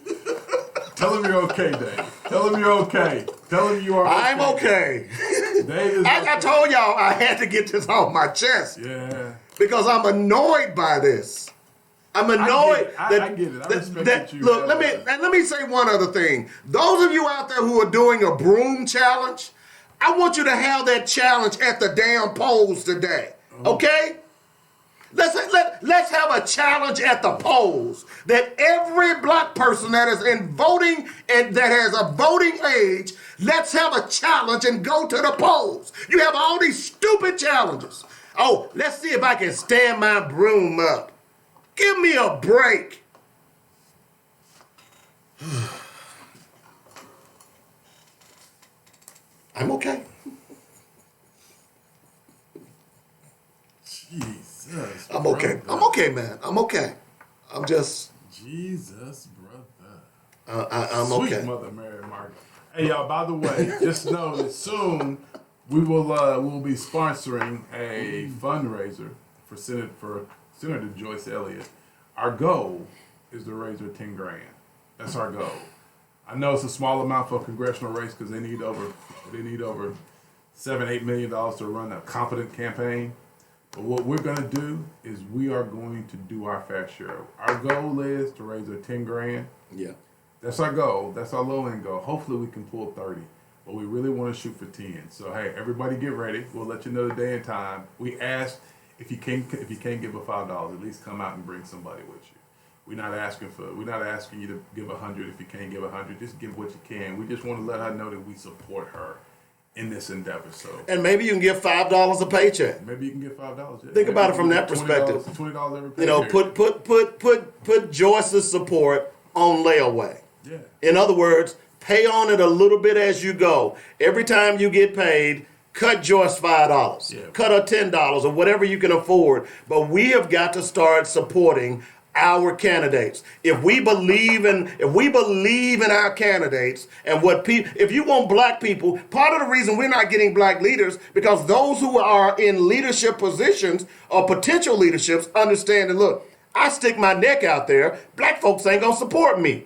Tell him you're okay, Dave. Tell him you're okay. Tell him you are okay. I'm okay. Dave is okay. I told y'all I had to get this off my chest. Yeah. Because I'm annoyed by this. I'm annoyed. I get it. I respect you. Look, let me say one other thing. Those of you out there who are doing a broom challenge, I want you to have that challenge at the damn polls today. Okay? Let's have a challenge at the polls that every black person that is in voting and that has a voting age, let's have a challenge and go to the polls. You have all these stupid challenges. Oh, let's see if I can stand my broom up. Give me a break. I'm okay. Jesus. I'm okay. I'm okay, man. I'm okay. I'm just. Jesus, brother. I'm Sweet okay. Mother Mary Margaret. Hey, y'all, by the way, just know that soon we will be sponsoring a fundraiser for Senator Joyce Elliott. Our goal is to raise her 10 grand. That's our goal. I know it's a small amount for a congressional race because they need over $7-8 million to run a competent campaign. But what we're going to do is we are going to do our fair share. Our goal is to raise her 10 grand. Yeah. That's our goal. That's our low end goal. Hopefully we can pull 30. But we really want to shoot for 10. So hey, everybody get ready. We'll let you know the day and time. We ask if you can't give a $5, at least come out and bring somebody with you. We're not asking you to give 100 if you can't give 100. Just give what you can. We just want to let her know that we support her in this endeavor. So, and maybe you can give $5 a paycheck. Maybe you can get $5. Yeah. Think about it from that perspective. $20 every paycheck. You know, put Joyce's support on layaway. Yeah. In other words, pay on it a little bit as you go. Every time you get paid, cut Joyce $5. Yeah. Cut her $10 or whatever you can afford. But we have got to start supporting our candidates. If we believe in our candidates and what people, if you want black people, part of the reason we're not getting black leaders because those who are in leadership positions or potential leaderships understand that, look, I stick my neck out there, black folks ain't gonna support me.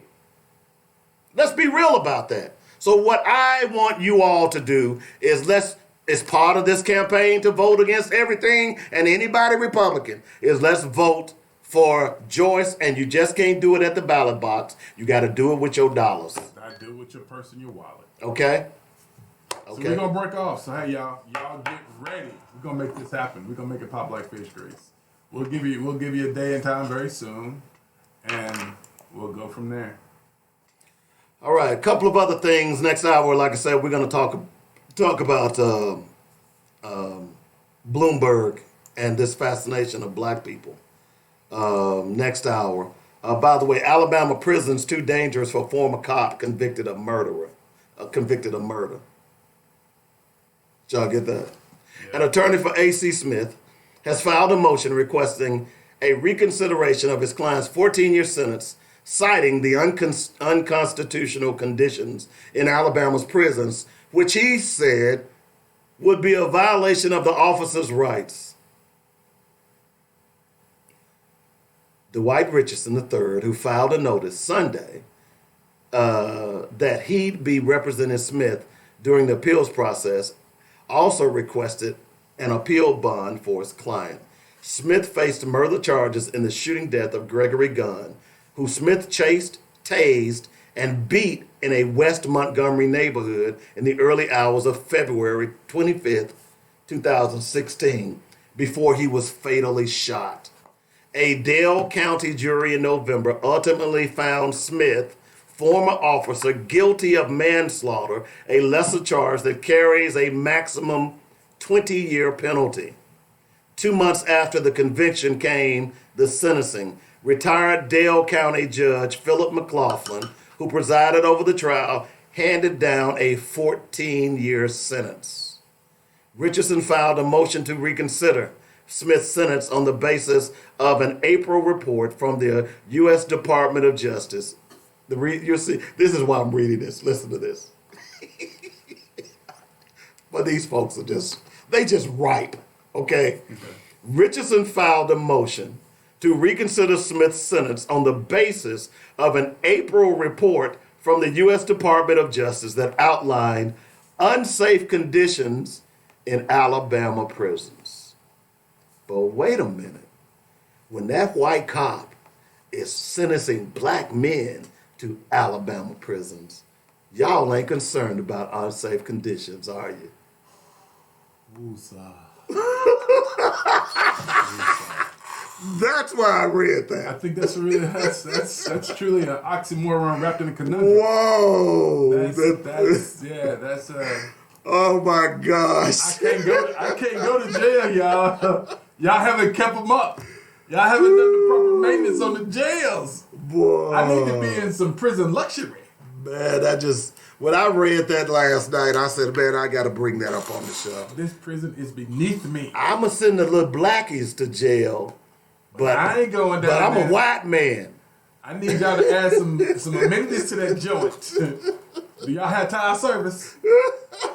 Let's be real about that. So what I want you all to do is it's part of this campaign to vote against everything and anybody Republican is let's vote for Joyce, and you just can't do it at the ballot box. You got to do it with your dollars. I do it with your purse and your wallet. Okay? So we're going to break off. So, hey, y'all get ready. We're going to make this happen. We're going to make it pop like fish grease. We'll give you a day and time very soon, and we'll go from there. All right, a couple of other things. Next hour, like I said, we're going to talk about Bloomberg and this fascination of black people. Next hour. By the way, Alabama prison's too dangerous for former cop convicted of murder. Did y'all get that? Yeah. An attorney for A.C. Smith has filed a motion requesting a reconsideration of his client's 14-year sentence, citing the unconstitutional conditions in Alabama's prisons, which he said would be a violation of the officer's rights. Dwight Richardson III, who filed a notice Sunday that he'd be representing Smith during the appeals process, also requested an appeal bond for his client. Smith faced murder charges in the shooting death of Gregory Gunn, who Smith chased, tased, and beat in a West Montgomery neighborhood in the early hours of February 25th, 2016, before he was fatally shot. A Dale County jury in November ultimately found Smith, former officer, guilty of manslaughter, a lesser charge that carries a maximum 20-year penalty. 2 months after the conviction came the sentencing. Retired Dale County Judge Philip McLaughlin, who presided over the trial, handed down a 14-year sentence. Richardson filed a motion to reconsider Smith's sentence on the basis of an April report from the U.S. Department of Justice. You'll see, this is why I'm reading this. Listen to this. But these folks are just ripe, okay? Richardson filed a motion to reconsider Smith's sentence on the basis of an April report from the U.S. Department of Justice that outlined unsafe conditions in Alabama prisons. But wait a minute. When that white cop is sentencing black men to Alabama prisons, y'all ain't concerned about unsafe conditions, are you? That's why I read that. I think that's truly an oxymoron wrapped in a conundrum. Whoa! That's oh my gosh! I can't go to jail, y'all. Y'all haven't kept them up. Y'all haven't done the proper maintenance on the jails. Boy, I need to be in some prison luxury. Man, when I read that last night, I said, man, I got to bring that up on the show. This prison is beneath me. I'm going to send the little blackies to jail, but I ain't going down But I'm there. a white man. I need y'all to add some amenities to that joint. Do y'all have tire service?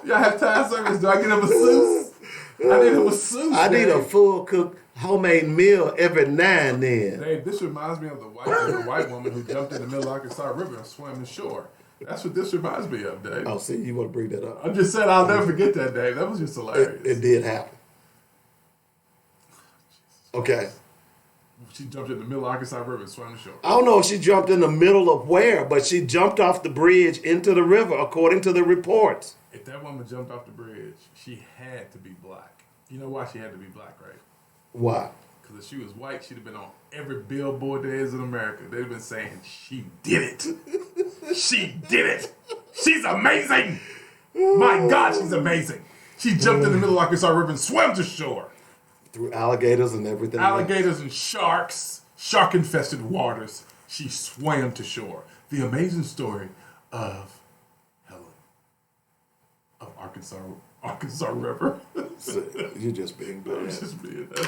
Y'all have tire service? Do I get a masseuse? I need a masseuse. I need a full-cooked homemade meal every now and then. Dave, this reminds me of the white woman who jumped in the middle of the Arkansas River and swam the shore. That's what this reminds me of, Dave. Oh, see, you want to bring that up? I'm just saying I'll never forget that, Dave. That was just hilarious. It did happen. Okay. She jumped in the middle of Arkansas River and swam the shore. I don't know if she jumped in the middle of where, but she jumped off the bridge into the river, according to the reports. If that woman jumped off the bridge, she had to be black. You know why she had to be black, right? Why? Because if she was white, she'd have been on every billboard there is in America. They'd have been saying, she did it. She did it. She's amazing. My God, she's amazing. She jumped in the middle of Arkansas River and swam to shore. Through alligators and everything. Alligators and sharks, shark-infested waters. She swam to shore. The amazing story of Helen of Arkansas River. You're just being bad. That's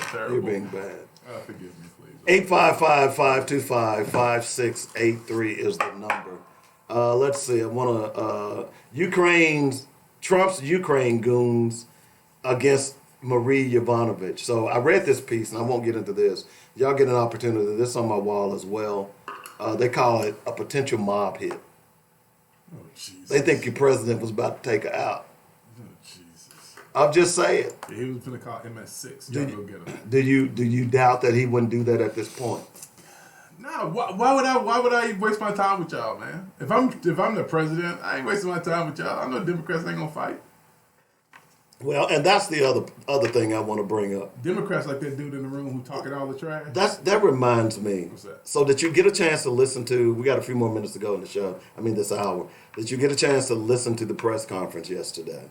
terrible. You're being bad. Forgive me, please. 855-525-5683 is the number. Let's see. I want to Trump's Ukraine goons against Marie Yovanovitch. So I read this piece, and I won't get into this. Y'all get an opportunity. This is on my wall as well. They call it a potential mob hit. Oh, Jesus. They think your president was about to take her out. Oh, Jesus. I'm just saying. Yeah, he was going to call MS6. Y'all go get him. Do you doubt that he wouldn't do that at this point? No, why would I waste my time with y'all, man? If I'm the president, I ain't wasting my time with y'all. I know Democrats ain't gonna fight. Well, and that's the other thing I want to bring up. Democrats like that dude in the room who talking all the trash. That reminds me. What's that? So that you get a chance to listen to. We got a few more minutes to go in the show. This hour. That you get a chance to listen to the press conference yesterday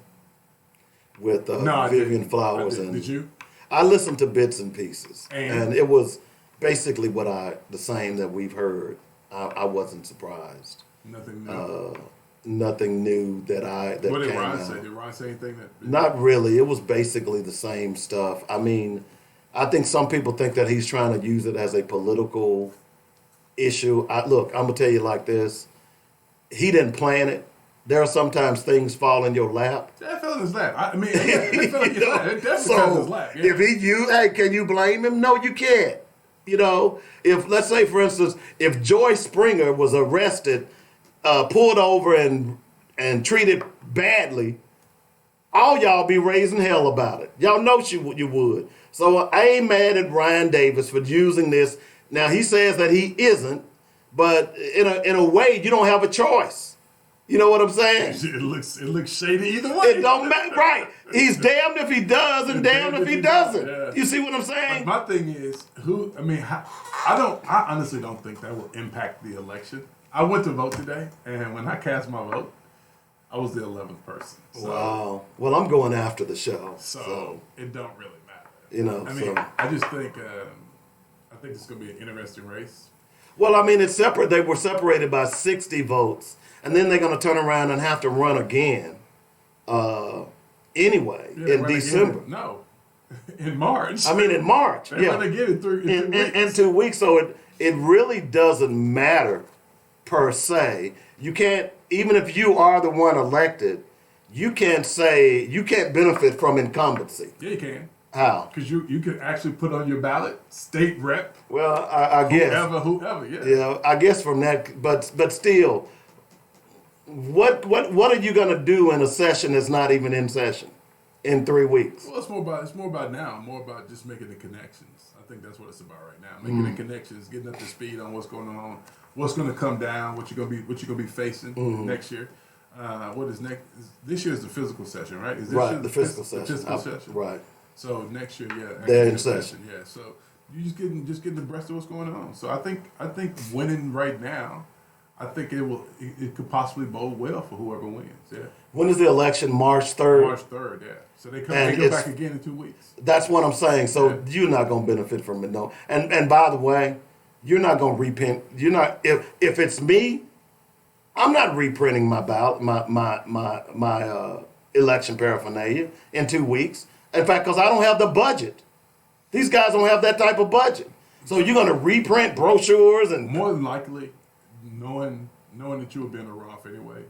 with Vivian Flowers. Did you? I listened to bits and pieces, And it was basically the same that we've heard. I wasn't surprised. Nothing new. Nothing new that What did came Ron out. say? Did Ron say anything that? Not really. It was basically the same stuff. I mean, I think some people think that he's trying to use it as a political issue. Look, I'm gonna tell you like this. He didn't plan it. There are sometimes things fall in your lap. That fell in his lap. I mean, it fell in his lap. It definitely fell in his lap. Yeah. If can you blame him? No, you can't. If let's say, for instance, if Joy Springer was arrested, pulled over and treated badly, all y'all be raising hell about it. Y'all know you would. So I ain't mad at Ryan Davis for using this. Now he says that he isn't, but in a way you don't have a choice. You know what I'm saying? It looks shady either way. It don't matter, right? He's damned if he does and damned if he doesn't. Yeah. You see what I'm saying? But my thing is, I honestly don't think that will impact the election. I went to vote today, and when I cast my vote, I was the 11th person. So, wow. Well, I'm going after the show. So it don't really matter. I just think it's going to be an interesting race. Well, it's separate. They were separated by 60 votes, and then they're going to turn around and have to run again. Anyway, in December. No, in March. In March. They're Yeah. going to get it in 2 weeks. So it really doesn't matter per se. You can't, even if you are the one elected, you can't benefit from incumbency. Yeah, you can. How? Because you can actually put on your ballot state rep. Well, I guess. Whoever, yeah. Yeah, I guess from that, but still, what are you going to do in a session that's not even in session in 3 weeks? Well, it's more about now, more about just making the connections. I think that's what it's about right now. Making the connections, getting up to speed on what's going on, what's going to come down, what you're going to be facing next year. What is next? This year is the physical session, right? Is this Right, year the physical session. Physical session. Right. So next year, yeah, They're in session. Yeah, so you just getting abreast of what's going on. So I think winning right now, I think it could possibly bode well for whoever wins. Yeah. When is the election? March 3rd? March 3rd, yeah. So they go back again in 2 weeks. That's what I'm saying. So you're not going to benefit from it, no. And by the way, you're not going to reprint. You're not. If it's me, I'm not reprinting my ballot, my election paraphernalia in 2 weeks. In fact, because I don't have the budget. These guys don't have that type of budget. So you're going to reprint brochures and more than likely, knowing that you were being a runoff anyway,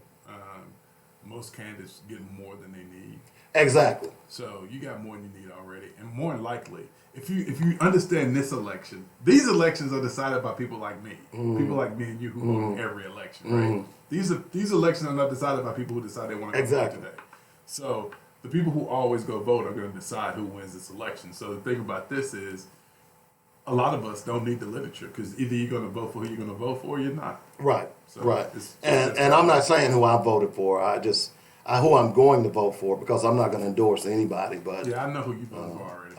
most candidates get more than they need. Exactly. So you got more than you need already, and more than likely, if you understand this election, these elections are decided by people like me, people like me and you who vote in every election, right? These elections are not decided by people who decide they want to go vote today. So the people who always go vote are going to decide who wins this election. So the thing about this is, a lot of us don't need the literature because either you're going to vote for who you're going to vote for or you're not. Right, So right. it's And I'm not saying who I voted for. Who I'm going to vote for because I'm not going to endorse anybody. But yeah, I know who you voted for already.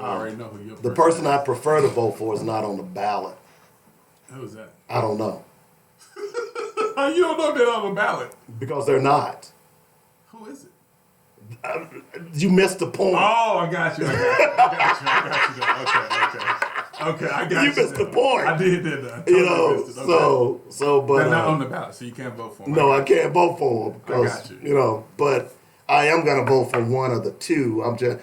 I already know who your The person I prefer to vote for is not on the ballot. Who's that? I don't know. You don't know if they're on the ballot. Because they're not. Who is it? You missed the point. Oh, I got you. Okay, I got you. You missed the point. I did, didn't I? You know, but they're not on the ballot, so you can't vote for them. No, I can't vote for them because I got you. But I am gonna vote for one of the two. Is it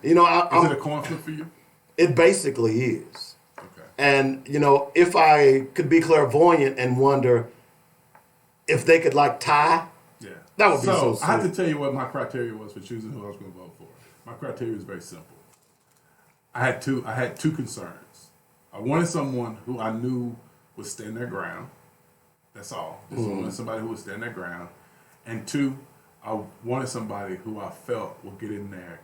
a coin flip for you? It basically is. Okay. And if I could be clairvoyant and wonder if they could tie, yeah, that would be so sweet. I have to tell you what my criteria was for choosing who I was going to vote for. My criteria was very simple. I had two concerns. I wanted someone who I knew would stand their ground. That's all. Just wanted somebody who would stand their ground. And two, I wanted somebody who I felt would get in there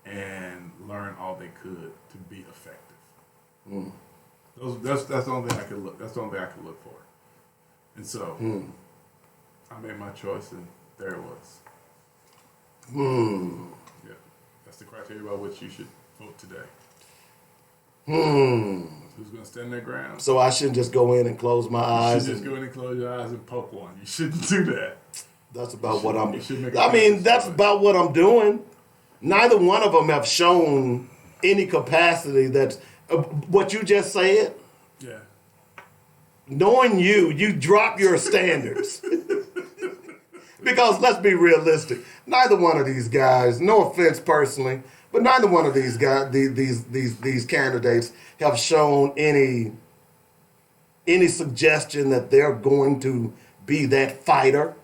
and learn all they could to be effective. That's the only thing I could look. That's the only thing I could look for. And so I made my choice, and there it was. Yeah, that's the criteria by which you should vote today. Who's going to stand their ground? So I shouldn't just go in and close my eyes. You should just go in and close your eyes and poke one. You shouldn't do that. That's about what I'm. That's about what I'm doing. Neither one of them have shown any capacity that what you just said. Yeah. Knowing you drop your standards. Because let's be realistic. Neither one of these guys, no offense personally, but neither one of these guys, these candidates have shown any suggestion that they're going to be that fighter.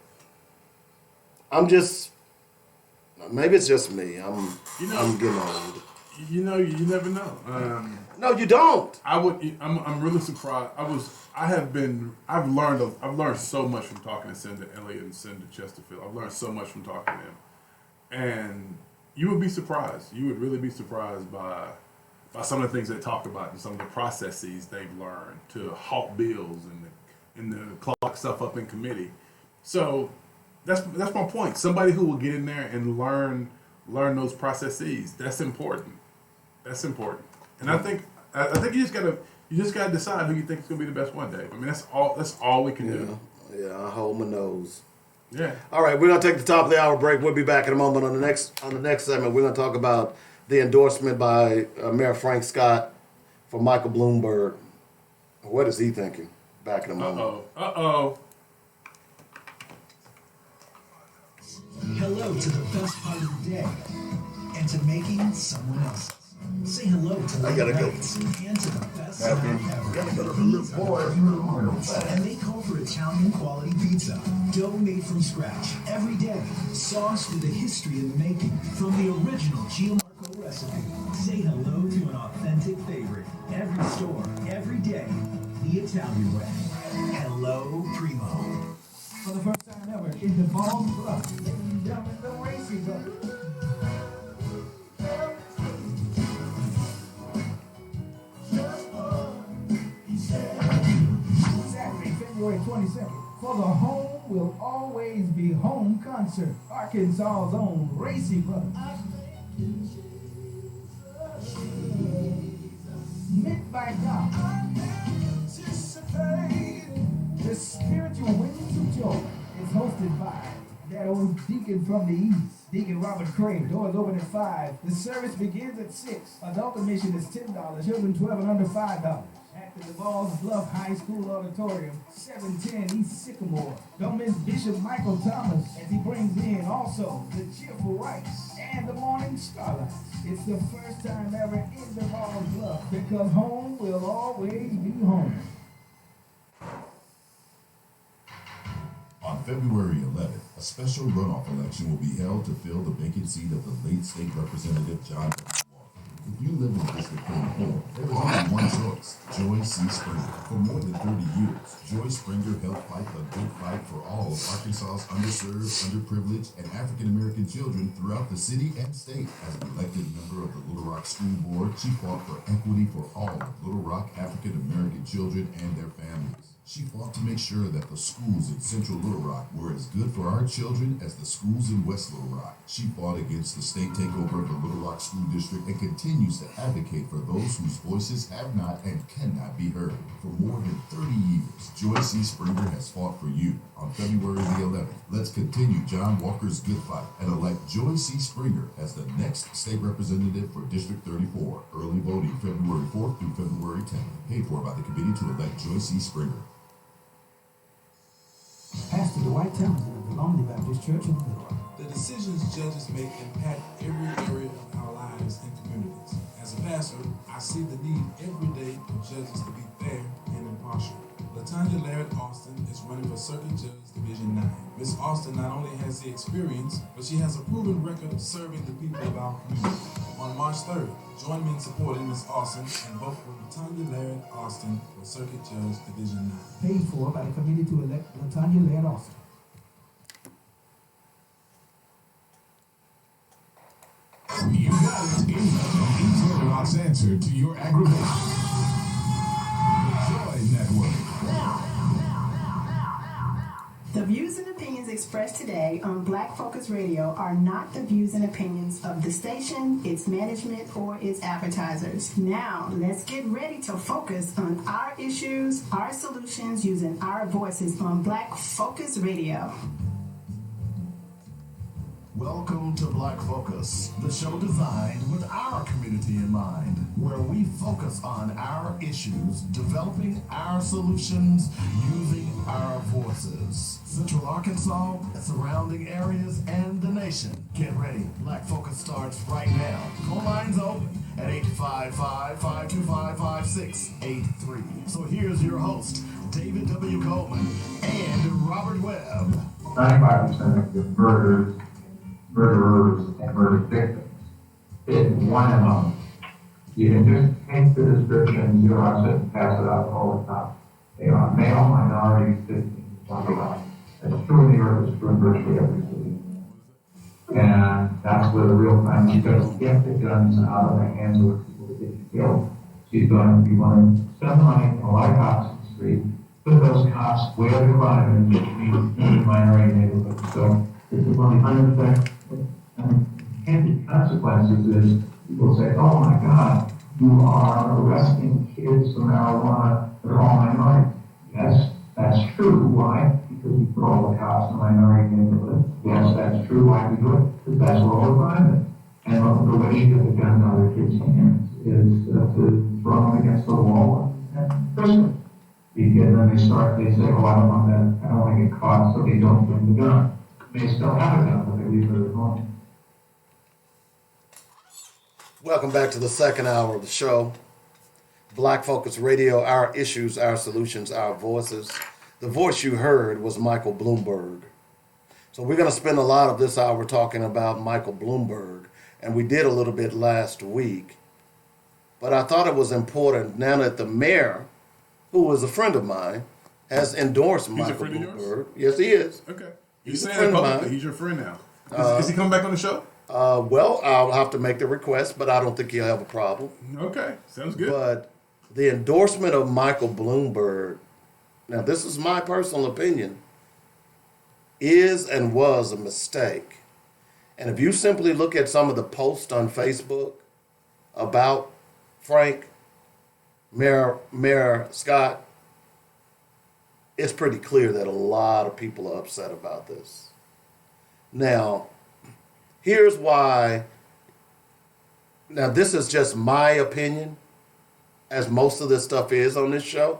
Maybe it's just me. I'm getting old. You never know. No, you don't. I'm really surprised. I've learned so much from talking to Senator Elliott and Senator Chesterfield. I've learned so much from talking to them. And you would be surprised. You would really be surprised by some of the things they talk about and some of the processes they've learned to halt bills and the clock stuff up in committee. So that's my point. Somebody who will get in there and learn those processes. That's important. That's important. And I think you just gotta decide who you think is gonna be the best one day. I mean, that's all we can do. Yeah, I hold my nose. Yeah. All right, we're gonna take the top of the hour break. We'll be back in a moment. On the next segment, we're gonna talk about the endorsement by Mayor Frank Scott for Michael Bloomberg. What is he thinking? Back in a moment. Uh-oh. Hello to the best part of the day and to making someone else's. Say hello to the nights and to the best snack ever. And they call for Italian quality pizza. Dough made from scratch every day. Sauce with a history in the making. From the original Gianmarco recipe. Say hello to an authentic favorite. Every store, every day. The Italian way. Hello, Primo. For the first time ever, in the ball club. Ladies and gentlemen, the racing club. Saturday, February 27th, for the Home Will Always Be Home concert. Arkansas's own Racy Brothers. Met by God. The spiritual Winds of Joy is hosted by that old deacon from the east, Deacon Robert Craig. Doors open at 5. The service begins at 6. Adult admission is $10. Children 12 and under $5. At the DeVal's Bluff High School Auditorium, 710 East Sycamore. Don't miss Bishop Michael Thomas as he brings in also the Cheerful Rites and the Morning Starlights. It's the first time ever in DeVal's Bluff because home will always be home. On February 11th, a special runoff election will be held to fill the vacant seat of the late state representative John W. Walker. If you live in District 34, there is only one choice, Joy C. Springer. For more than 30 years, Joy Springer helped fight the good fight for all of Arkansas's underserved, underprivileged, and African American children throughout the city and state. As an elected member of the Little Rock School Board, she fought for equity for all of Little Rock African American children and their families. She fought to make sure that the schools in Central Little Rock were as good for our children as the schools in West Little Rock. She fought against the state takeover of the Little Rock School District and continues to advocate for those whose voices have not and cannot be heard. For more than 30 years, Joy C. Springer has fought for you. On February the 11th, let's continue John Walker's good fight and elect Joy C. Springer as the next state representative for District 34. Early voting February 4th through February 10th. Paid for by the committee to elect Joy C. Springer. Pastor Dwight Townsend of the Lonely Baptist Church in Little Rock. The decisions judges make impact every area of our lives and communities. As a pastor, I see the need every day for judges to be fair and impartial. LaTanya Laird Austin is running for Circuit Judge Division 9. Ms. Austin not only has the experience, but she has a proven record of serving the people of our community. On March 3rd, join me in supporting Ms. Austin and vote for LaTanya Laird Austin for Circuit Judge Division 9. Paid for by the committee to elect LaTanya Laird Austin. You got it. He's Little Rock's answer to your aggravation. The Joy Network. The views and opinions expressed today on Black Focus Radio are not the views and opinions of the station, its management, or its advertisers. Now, let's get ready to focus on our issues, our solutions, using our voices on Black Focus Radio. Welcome to Black Focus, the show designed with our community in mind, where we focus on our issues, developing our solutions, using our voices. Central Arkansas, surrounding areas, and the nation. Get ready. Black Focus starts right now. Phone lines open at 855-525-5683. So here's your host, David W. Coleman and Robert Webb. 95% of the murderers and murder victims fit one MO. You can just take the description, Xerox it, and pass it out all the time. They are male, minorities, 15 to 25. That's true in the earth, it's true in virtually every city. And that's where the real crime is going to get the guns out of the hands of the people that get you killed. She's going to be willing to spend money on a lot of cops in the street, put those cops where the crime is, which means in minority neighborhoods. So it's one of the unintended consequences is people say, oh my God, you are arresting kids for marijuana, they're all minorities. Yes, that's true. Why? Because we put all the cops in minority neighborhoods. Yes, that's true. Why we do it? Because that's where all the crime is. And the way you get the guns out of the kids' hands is to throw them against the wall and prison. Because then they say, oh, I don't want to get caught, so they don't bring the gun. They still have a gun, but they leave it at home. Welcome back to the second hour of the show. Black Focus Radio, our issues, our solutions, our voices. The voice you heard was Michael Bloomberg. So we're going to spend a lot of this hour talking about Michael Bloomberg, and we did a little bit last week. But I thought it was important now that the mayor, who was a friend of mine, has endorsed Michael Bloomberg. Yes, he is. Okay. He's saying a friend it of publicly. mine. He's your friend now. Is he coming back on the show? Well, I'll have to make the request, but I don't think he'll have a problem. Okay, sounds good. But the endorsement of Michael Bloomberg, now this is my personal opinion, is and was a mistake. And if you simply look at some of the posts on Facebook about Frank, Mayor Scott, it's pretty clear that a lot of people are upset about this. Now, here's why. Now, this is just my opinion, as most of this stuff is on this show.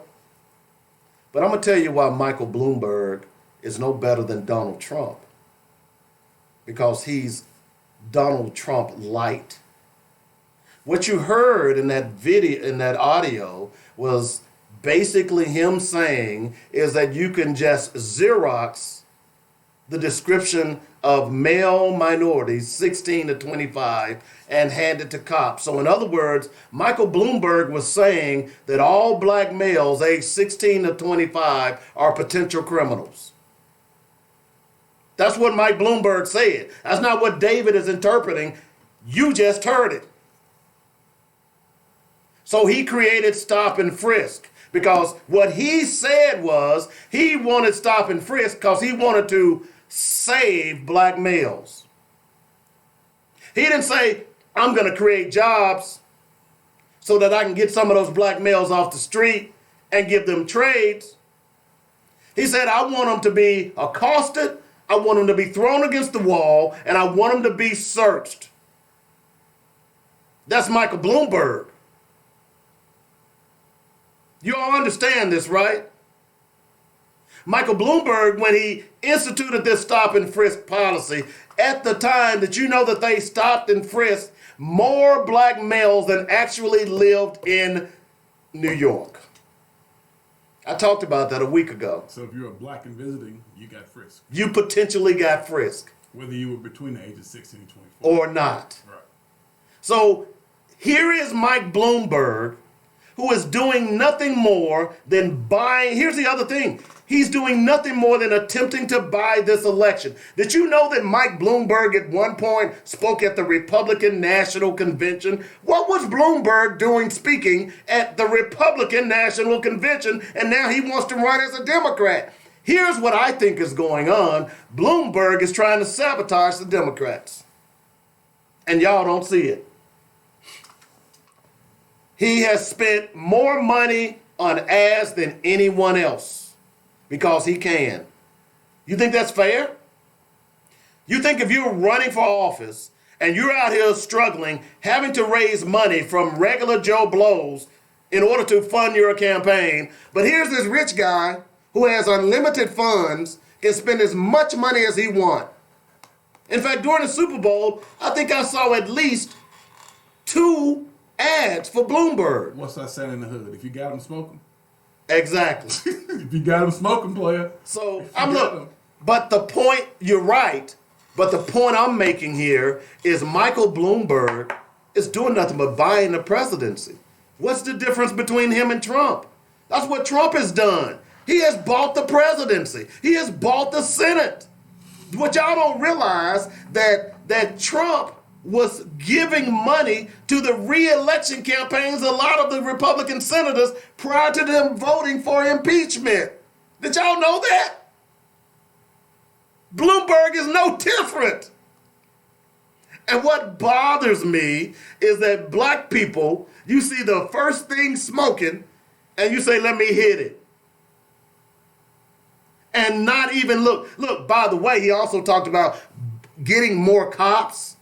But I'm going to tell you why Michael Bloomberg is no better than Donald Trump. Because he's Donald Trump light. What you heard in that video, in that audio, was basically him saying is that you can just Xerox the description of male minorities, 16 to 25, and hand it to cops. So in other words, Michael Bloomberg was saying that all black males aged 16 to 25 are potential criminals. That's what Mike Bloomberg said. That's not what David is interpreting. You just heard it. So he created stop and frisk. Because what he said was he wanted stop and frisk because he wanted to save black males. He didn't say, I'm going to create jobs so that I can get some of those black males off the street and give them trades. He said, I want them to be accosted, I want them to be thrown against the wall, and I want them to be searched. That's Michael Bloomberg. You all understand this, right? Michael Bloomberg, when he instituted this stop and frisk policy, at the time, did you know that they stopped and frisked more black males than actually lived in New York? I talked about that a week ago. So if you're a black and visiting, you got frisked. You potentially got frisked. Whether you were between the ages of 16 and 24. Or not. Right. So here is Mike Bloomberg, who is doing nothing more than buying. Here's the other thing. He's doing nothing more than attempting to buy this election. Did you know that Mike Bloomberg at one point spoke at the Republican National Convention? What was Bloomberg doing speaking at the Republican National Convention? And now he wants to run as a Democrat. Here's what I think is going on. Bloomberg is trying to sabotage the Democrats. And y'all don't see it. He has spent more money on ads than anyone else because he can. You think that's fair? You think if you're running for office and you're out here struggling, having to raise money from regular Joe Blows in order to fund your campaign, but here's this rich guy who has unlimited funds, can spend as much money as he wants. In fact, during the Super Bowl, I think I saw at least 2 ads for Bloomberg. What's that saying in the hood? If you got them, smoke them. Exactly. If you got them, smoke them, player. So I'm looking. But the point, you're right. But the point I'm making here is Michael Bloomberg is doing nothing but buying the presidency. What's the difference between him and Trump? That's what Trump has done. He has bought the presidency. He has bought the Senate. What y'all don't realize that Trump was giving money to the re-election campaigns of a lot of the Republican senators prior to them voting for impeachment. Did y'all know that? Bloomberg is no different. And what bothers me is that black people, you see the first thing smoking and you say, let me hit it. And not even look. Look, by the way, he also talked about getting more cops.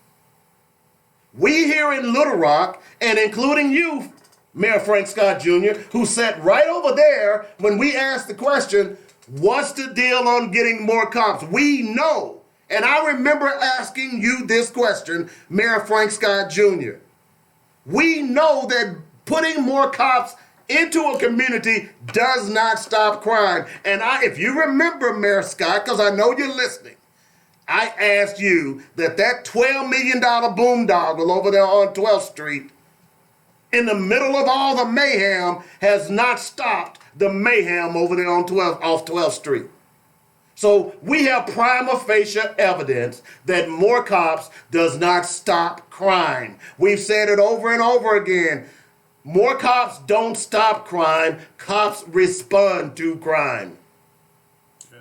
We here in Little Rock, and including you, Mayor Frank Scott Jr., who sat right over there when we asked the question, what's the deal on getting more cops? We know, and I remember asking you this question, Mayor Frank Scott Jr. We know that putting more cops into a community does not stop crime. And if you remember, Mayor Scott, because I know you're listening, I asked you that $12 million boondoggle over there on 12th Street in the middle of all the mayhem has not stopped the mayhem over there on 12th Street. So we have prima facie evidence that more cops does not stop crime. We've said it over and over again. More cops don't stop crime. Cops respond to crime. Yeah.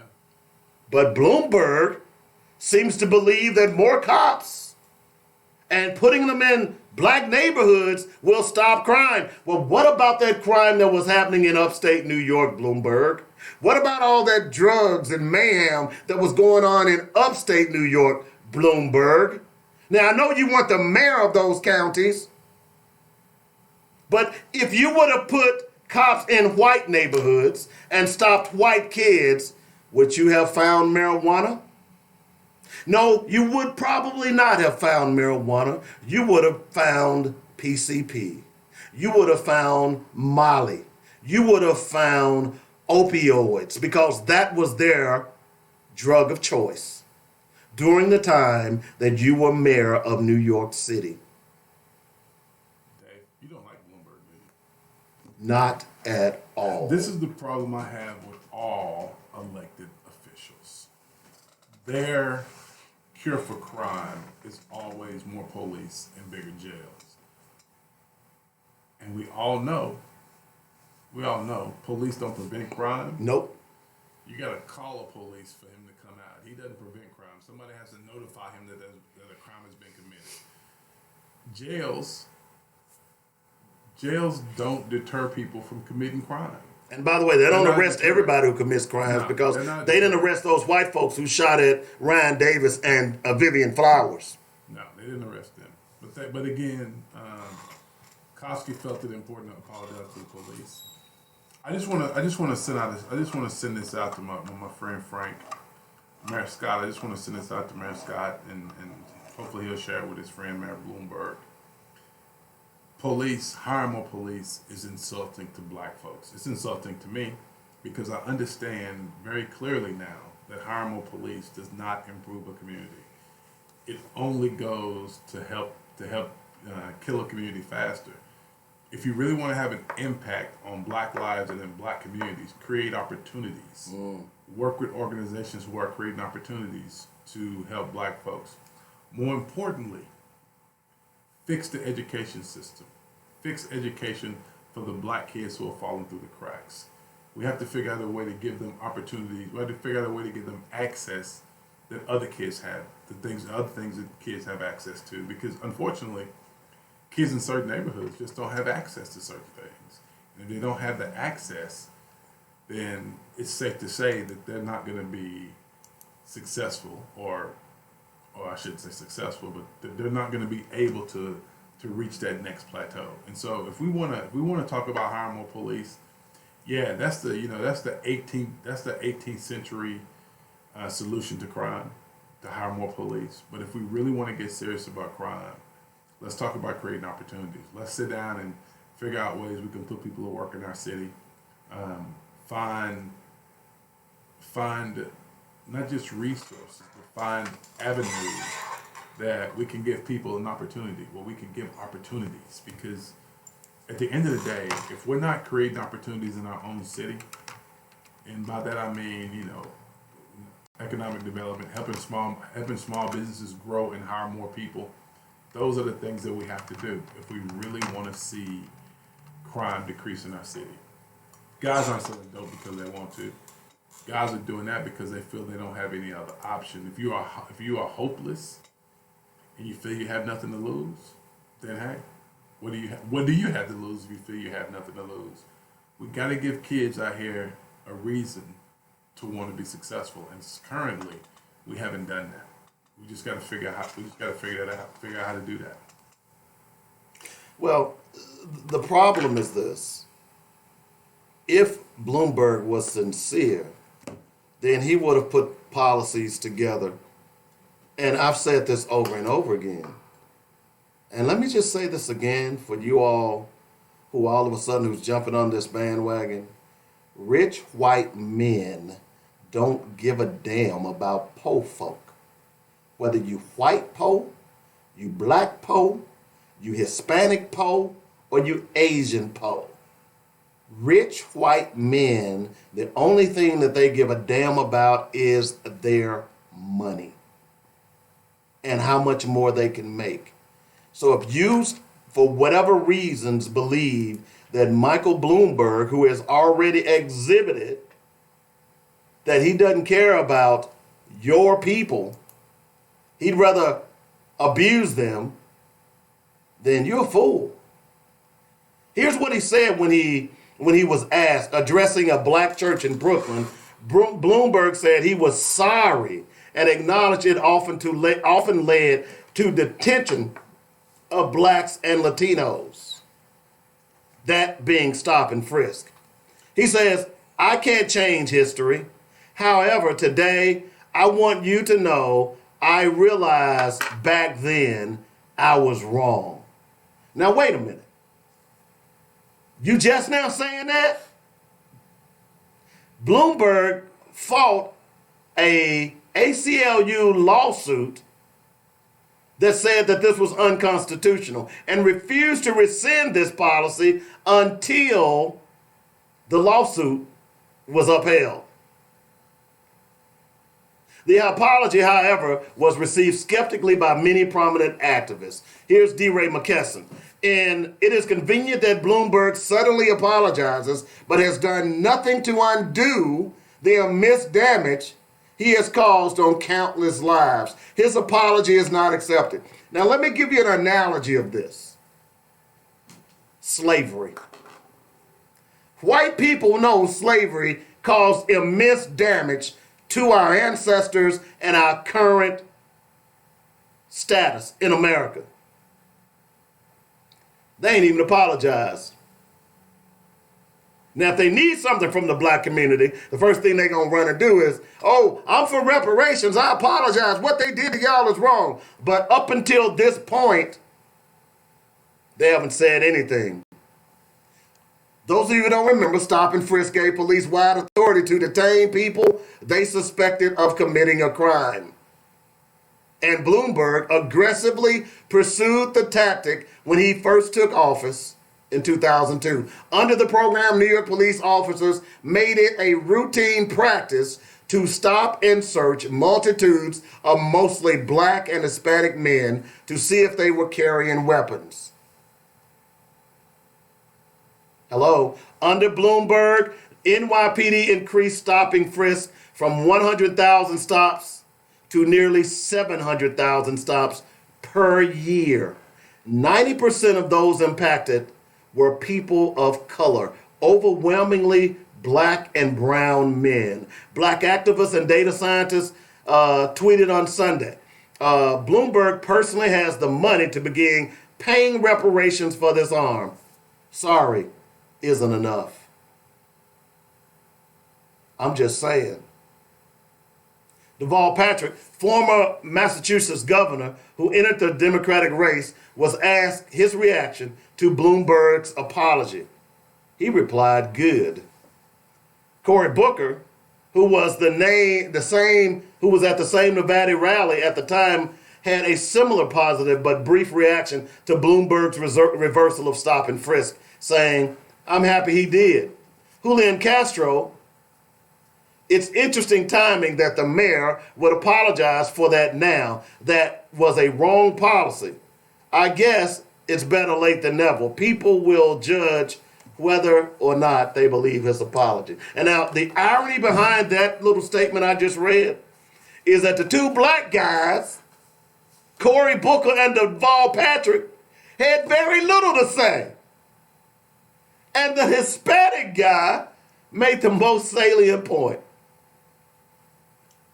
But Bloomberg seems to believe that more cops and putting them in black neighborhoods will stop crime. Well, what about that crime that was happening in upstate New York, Bloomberg? What about all that drugs and mayhem that was going on in upstate New York, Bloomberg? Now, I know you want the mayor of those counties, but if you would have put cops in white neighborhoods and stopped white kids, would you have found marijuana? No, you would probably not have found marijuana. You would have found PCP. You would have found Molly. You would have found opioids because that was their drug of choice during the time that you were mayor of New York City. Dave, you don't like Bloomberg, do you? Not at all. This is the problem I have with all elected officials. Their cure for crime is always more police and bigger jails. And we all know we all know police don't prevent crime. Nope. You got to call a police for him to come out. He doesn't prevent crime. Somebody has to notify him that a crime has been committed. Jails don't deter people from committing crime. And by the way, they don't arrest everybody who commits crimes because they didn't arrest those white folks who shot at Ryan Davis and Vivian Flowers. No, they didn't arrest them. But again, Koski felt it important to apologize to the police. I just want to send this out to my friend Frank, Mayor Scott. I just want to send this out to Mayor Scott, and hopefully he'll share it with his friend Mayor Bloomberg. Hiring more police is insulting to black folks. It's insulting to me because I understand very clearly now that hiring more police does not improve a community. It only goes to help kill a community faster. If you really want to have an impact on black lives and in black communities, create opportunities. Work with organizations who are creating opportunities to help black folks. More importantly, fix the education system. Fix education for the black kids who are falling through the cracks. We have to figure out a way to give them opportunities. We have to figure out a way to give them access that other kids have, other things that kids have access to. Because unfortunately, kids in certain neighborhoods just don't have access to certain things. And if they don't have the access, then it's safe to say that they're not going to be successful, or I shouldn't say successful, but they're not going to be able to reach that next plateau. And so if we want to talk about hiring more police, yeah, that's the 18th century solution to crime, to hire more police. But if we really want to get serious about crime, let's talk about creating opportunities. Let's sit down and figure out ways we can put people to work in our city. Find not just resources, but find avenues that we can give people an opportunity, where we can give opportunities. Because at the end of the day, if we're not creating opportunities in our own city, and by that I mean, economic development, helping small businesses grow and hire more people, those are the things that we have to do if we really want to see crime decrease in our city. Guys aren't selling dope because they want to. Guys are doing that because they feel they don't have any other option. If you are hopeless and you feel you have nothing to lose, then hey, what do you have to lose if you feel you have nothing to lose? We got to give kids out here a reason to want to be successful, and currently we haven't done that. We just got to figure that out. Figure out how to do that. Well, the problem is this: if Bloomberg was sincere, then he would have put policies together. And I've said this over and over again. And let me just say this again for you all who all of a sudden who's jumping on this bandwagon. Rich white men don't give a damn about po folk. Whether you white po, you black po, you Hispanic po, or you Asian po. Rich white men, the only thing that they give a damn about is their money and how much more they can make. So if you, for whatever reasons, believe that Michael Bloomberg, who has already exhibited that he doesn't care about your people, he'd rather abuse them, then you're a fool. Here's what he said when he was asked, addressing a black church in Brooklyn. Bloomberg said he was sorry and acknowledged it often led to detention of blacks and Latinos, that being stop and frisk. He says, I can't change history. However, today, I want you to know I realized back then I was wrong. Now, wait a minute. You just now saying that? Bloomberg fought a ACLU lawsuit that said that this was unconstitutional and refused to rescind this policy until the lawsuit was upheld. The apology, however, was received skeptically by many prominent activists. Here's D. Ray McKesson. And it is convenient that Bloomberg subtly apologizes, but has done nothing to undo the immense damage he has caused on countless lives. His apology is not accepted. Now, let me give you an analogy of this. Slavery. White people know slavery caused immense damage to our ancestors and our current status in America. They ain't even apologized. Now, if they need something from the black community, the first thing they're going to run and do is, oh, I'm for reparations. I apologize. What they did to y'all is wrong. But up until this point, they haven't said anything. Those of you who don't remember, stop and frisk gave police wide authority to detain people they suspected of committing a crime. And Bloomberg aggressively pursued the tactic when he first took office in 2002. Under the program, New York police officers made it a routine practice to stop and search multitudes of mostly black and Hispanic men to see if they were carrying weapons. Hello. Under Bloomberg, NYPD increased stopping frisk from 100,000 stops to nearly 700,000 stops per year. 90% of those impacted were people of color, overwhelmingly black and brown men. Black activists and data scientists tweeted on Sunday, Bloomberg personally has the money to begin paying reparations for this harm. Sorry, isn't enough. I'm just saying. Deval Patrick, former Massachusetts governor who entered the Democratic race, was asked his reaction to Bloomberg's apology. He replied, good. Cory Booker, who was at the same Nevada rally at the time, had a similar positive but brief reaction to Bloomberg's reversal of stop and frisk, saying, I'm happy he did. Julian Castro, it's interesting timing that the mayor would apologize for that now. That was a wrong policy. I guess it's better late than never. People will judge whether or not they believe his apology. And now the irony behind that little statement I just read is that the two black guys, Cory Booker and Deval Patrick, had very little to say. And the Hispanic guy made the most salient point.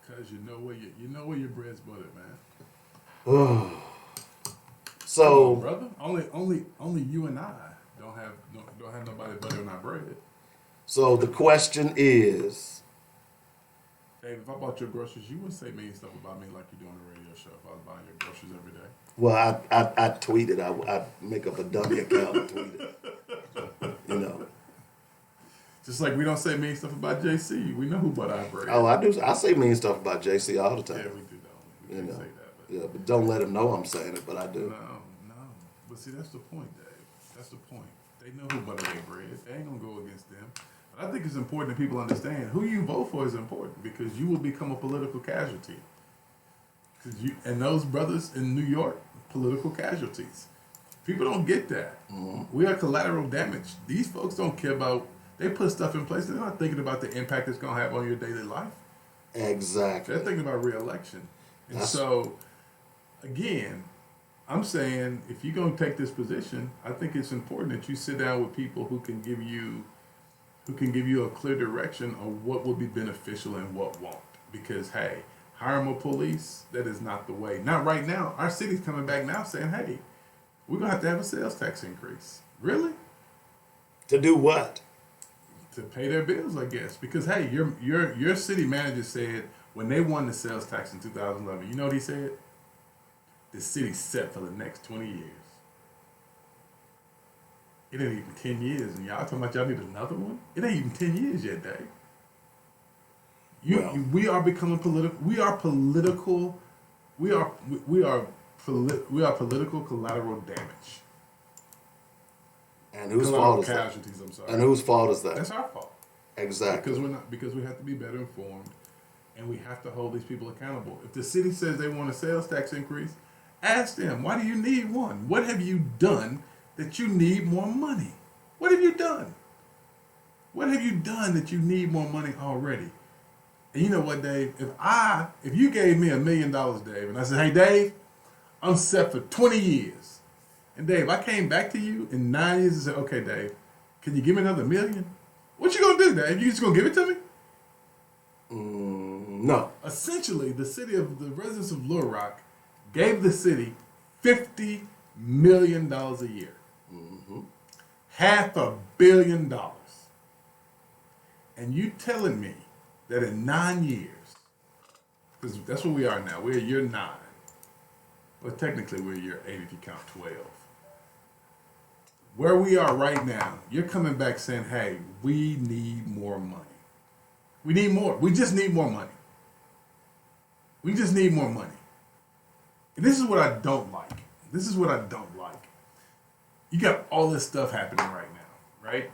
Because you know where your bread's buttered, man. So, on, brother, only you and I don't have nobody buttering our bread. So the question is, Dave, if I bought your groceries, you wouldn't say mean stuff about me like you do on the radio show. If I was buying your groceries every day. Well, I tweeted. I make up a dummy account and tweet it. You know. Just like we don't say mean stuff about JC. We know who butt our bread. Oh, I do. I say mean stuff about JC all the time. Yeah, we do, though. We you can't know. say that. But Yeah, but don't let him know I'm saying it, but I do. No. But see, that's the point, Dave. That's the point. They know who butter their bread. They ain't going to go against them. But I think it's important that people understand who you vote for is important because you will become a political casualty. And those brothers in New York, political casualties. People don't get that. We are collateral damage. These folks don't care about, they put stuff in place. They're not thinking about the impact it's going to have on your daily life. Exactly. They're thinking about re-election. And so, again, I'm saying if you're going to take this position, I think it's important that you sit down with people who can give you a clear direction on what will be beneficial and what won't. Because, hey, hire more police, that is not the way. Not right now. Our city's coming back now saying, hey, we're going to have a sales tax increase. Really? To do what? To pay their bills, I guess. Because, hey, your city manager said when they won the sales tax in 2011, you know what he said? The city's set for the next 20 years. It ain't even 10 years, and y'all talking about y'all need another one? It ain't even 10 years yet, Dave. We are becoming political. We are political collateral damage. And whose fault is that? I'm sorry. And whose fault is that? That's our fault. Exactly. Because we have to be better informed, And we have to hold these people accountable. If the city says they want a sales tax increase, ask them, why do you need one? What have you done that you need more money? What have you done? What have you done that you need more money already? And you know what, Dave? If you gave me $1 million, Dave, and I said, hey, Dave, I'm set for 20 years. And Dave, I came back to you in 9 years and said, okay, Dave, can you give me another $1 million? What you gonna do, Dave? You just gonna give it to me? No. Essentially, the residents of Little Rock gave the city $50 million a year. $500 million. And you telling me that in 9 years, because that's where we are now, we're year 9. Well, technically we're year 8 if you count 12. Where we are right now, you're coming back saying, hey, we need more money. We need more. We just need more money. We just need more money. And this is what I don't like. This is what I don't like. You got all this stuff happening right now, right?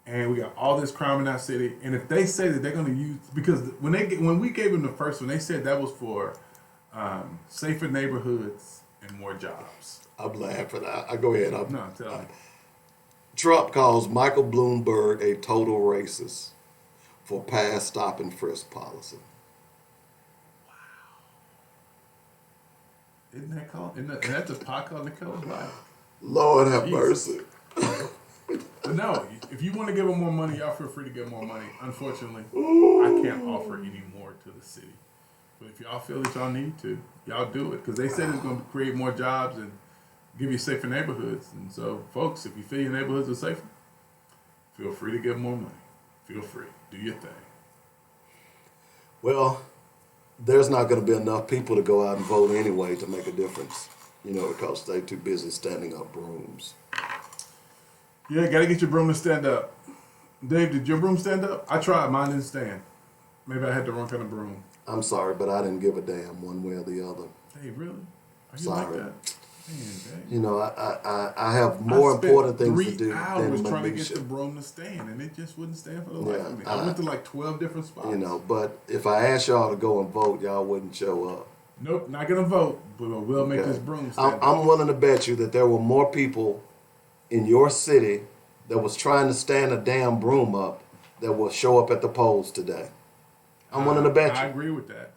And we got all this crime in our city. And if they say that they're going to use, because when we gave them the first one, they said that was for safer neighborhoods and more jobs. I'm laughing. I go ahead. Tell me. Trump calls Michael Bloomberg a total racist for past stop and frisk policy. Isn't that called? Isn't that the pot called Nicole? Like, Lord have mercy. But no, if you want to give them more money, y'all feel free to give more money. Unfortunately, I can't offer any more to the city. But if y'all feel that y'all need to, y'all do it. Because they said it's going to create more jobs and give you safer neighborhoods. And so, folks, if you feel your neighborhoods are safer, feel free to give more money. Feel free. Do your thing. Well, there's not going to be enough people to go out and vote anyway to make a difference, because they're too busy standing up brooms. Yeah, got to get your broom to stand up. Dave, did your broom stand up? I tried. Mine didn't stand. Maybe I had the wrong kind of broom. I'm sorry, but I didn't give a damn one way or the other. Hey, really? Are you Sorry. like that? Man, You know, I have more important things to do. I spent 3 hours trying to get minutia. the broom to stand, and it just wouldn't stand for the Yeah, life of me. I went to like 12 different spots. But if I asked y'all to go and vote, y'all wouldn't show up. Nope, not gonna vote, but we'll make this broom stand. I'm willing to bet you that there were more people in your city that was trying to stand a damn broom up that will show up at the polls today. I'm willing to bet you. I agree with that.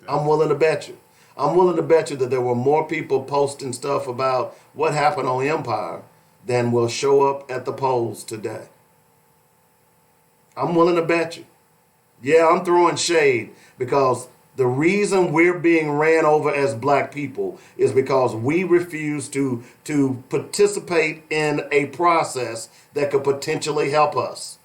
I'm willing to bet you. I'm willing to bet you that there were more people posting stuff about what happened on Empire than will show up at the polls today. I'm willing to bet you. Yeah, I'm throwing shade because the reason we're being ran over as black people is because we refuse to participate in a process that could potentially help us.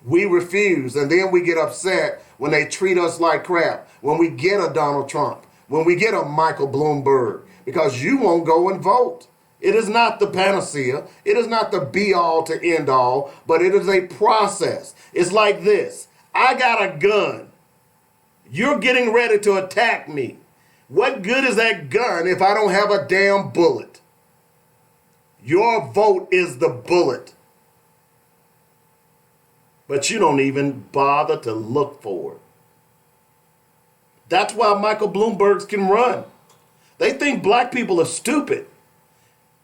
We refuse, and then we get upset when they treat us like crap, when we get a Donald Trump, when we get a Michael Bloomberg, because you won't go and vote. It is not the panacea. It is not the be-all to end-all, but it is a process. It's like this. I got a gun. You're getting ready to attack me. What good is that gun if I don't have a damn bullet? Your vote is the bullet. But you don't even bother to look for it. That's why Michael Bloomberg can run. They think black people are stupid.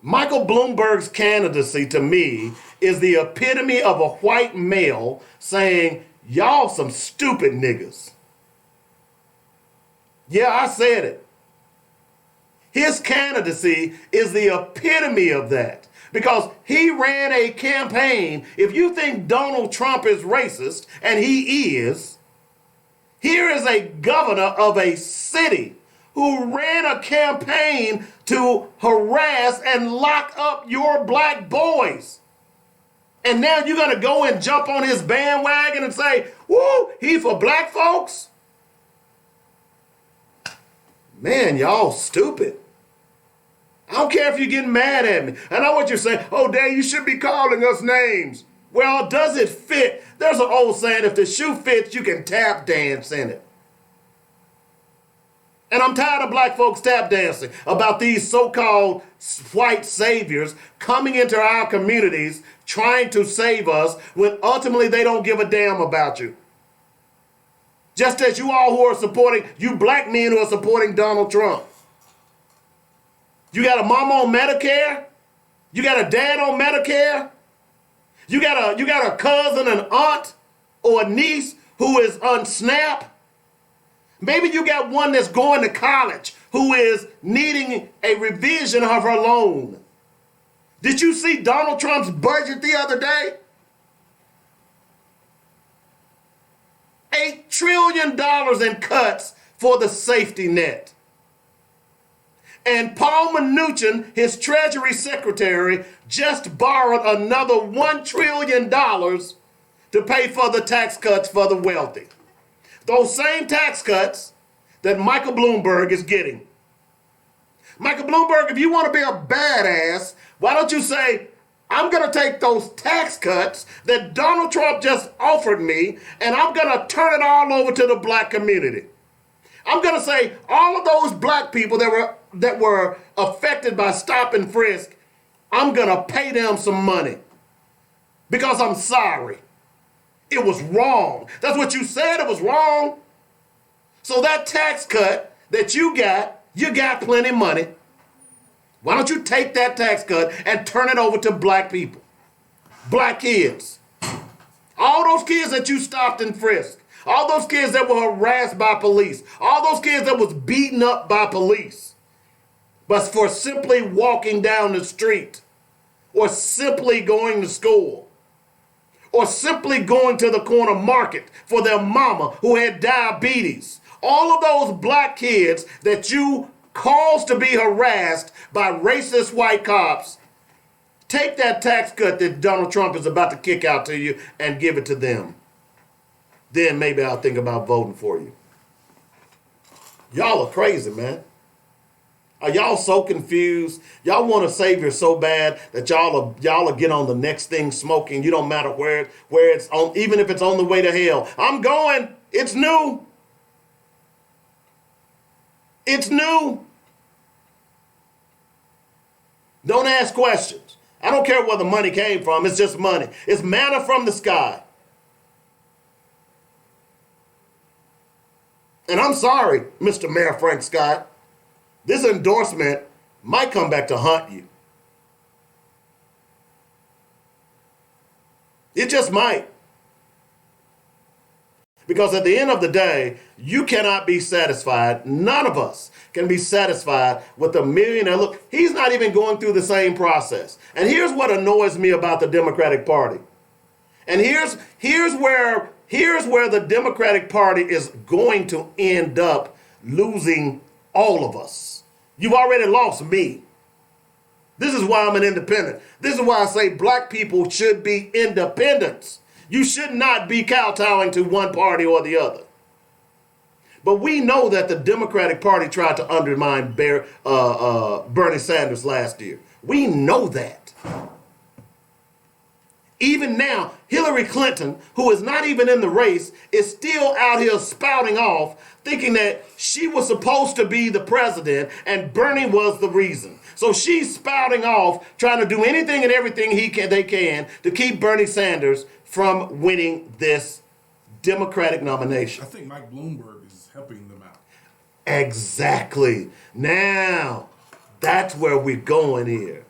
Michael Bloomberg's candidacy, to me, is the epitome of a white male saying, y'all some stupid niggas. Yeah, I said it. His candidacy is the epitome of that. Because he ran a campaign. If you think Donald Trump is racist, and he is, here is a governor of a city who ran a campaign to harass and lock up your black boys. And now you're going to go and jump on his bandwagon and say, woo, he for black folks? Man, y'all stupid. I don't care if you're getting mad at me. I know what you're saying. Oh, Dad, you should be calling us names. Well, does it fit? There's an old saying, if the shoe fits, you can tap dance in it. And I'm tired of black folks tap dancing about these so-called white saviors coming into our communities trying to save us when ultimately they don't give a damn about you. Just as you all who are supporting, you black men who are supporting Donald Trump. You got a mama on Medicare? You got a dad on Medicare? You got a cousin, an aunt, or a niece who is on SNAP? Maybe you got one that's going to college who is needing a revision of her loan. Did you see Donald Trump's budget the other day? $8 trillion in cuts for the safety net. And Paul Mnuchin, his Treasury Secretary, just borrowed another $1 trillion to pay for the tax cuts for the wealthy. Those same tax cuts that Michael Bloomberg is getting. Michael Bloomberg, if you want to be a badass, why don't you say, I'm going to take those tax cuts that Donald Trump just offered me, and I'm going to turn it all over to the black community. I'm going to say all of those black people that were affected by stop and frisk, I'm going to pay them some money because I'm sorry. It was wrong. That's what you said, it was wrong. So that tax cut that you got plenty of money. Why don't you take that tax cut and turn it over to black people? Black kids. All those kids that you stopped and frisked. All those kids that were harassed by police. All those kids that was beaten up by police. But for simply walking down the street. Or simply going to school. Or simply going to the corner market for their mama who had diabetes. All of those black kids that you caused to be harassed by racist white cops, take that tax cut that Donald Trump is about to kick out to you and give it to them. Then maybe I'll think about voting for you. Y'all are crazy, man. Are y'all so confused? Y'all want a savior so bad that y'all will get on the next thing smoking. You don't matter where it's on, even if it's on the way to hell. I'm going. It's new. It's new. Don't ask questions. I don't care where the money came from. It's just money. It's manna from the sky. And I'm sorry, Mr. Mayor Frank Scott. This endorsement might come back to haunt you. It just might. Because at the end of the day, you cannot be satisfied. None of us can be satisfied with a millionaire. Look, he's not even going through the same process. And here's what annoys me about the Democratic Party. And here's where the Democratic Party is going to end up losing all of us. You've already lost me. This is why I'm an independent. This is why I say black people should be independents. You should not be kowtowing to one party or the other. But we know that the Democratic Party tried to undermine Bernie Sanders last year. We know that. Even now, Hillary Clinton, who is not even in the race, is still out here spouting off, thinking that she was supposed to be the president and Bernie was the reason. So she's spouting off, trying to do anything and everything they can to keep Bernie Sanders from winning this Democratic nomination. I think Mike Bloomberg is helping them out. Exactly. Now, that's where we're going here.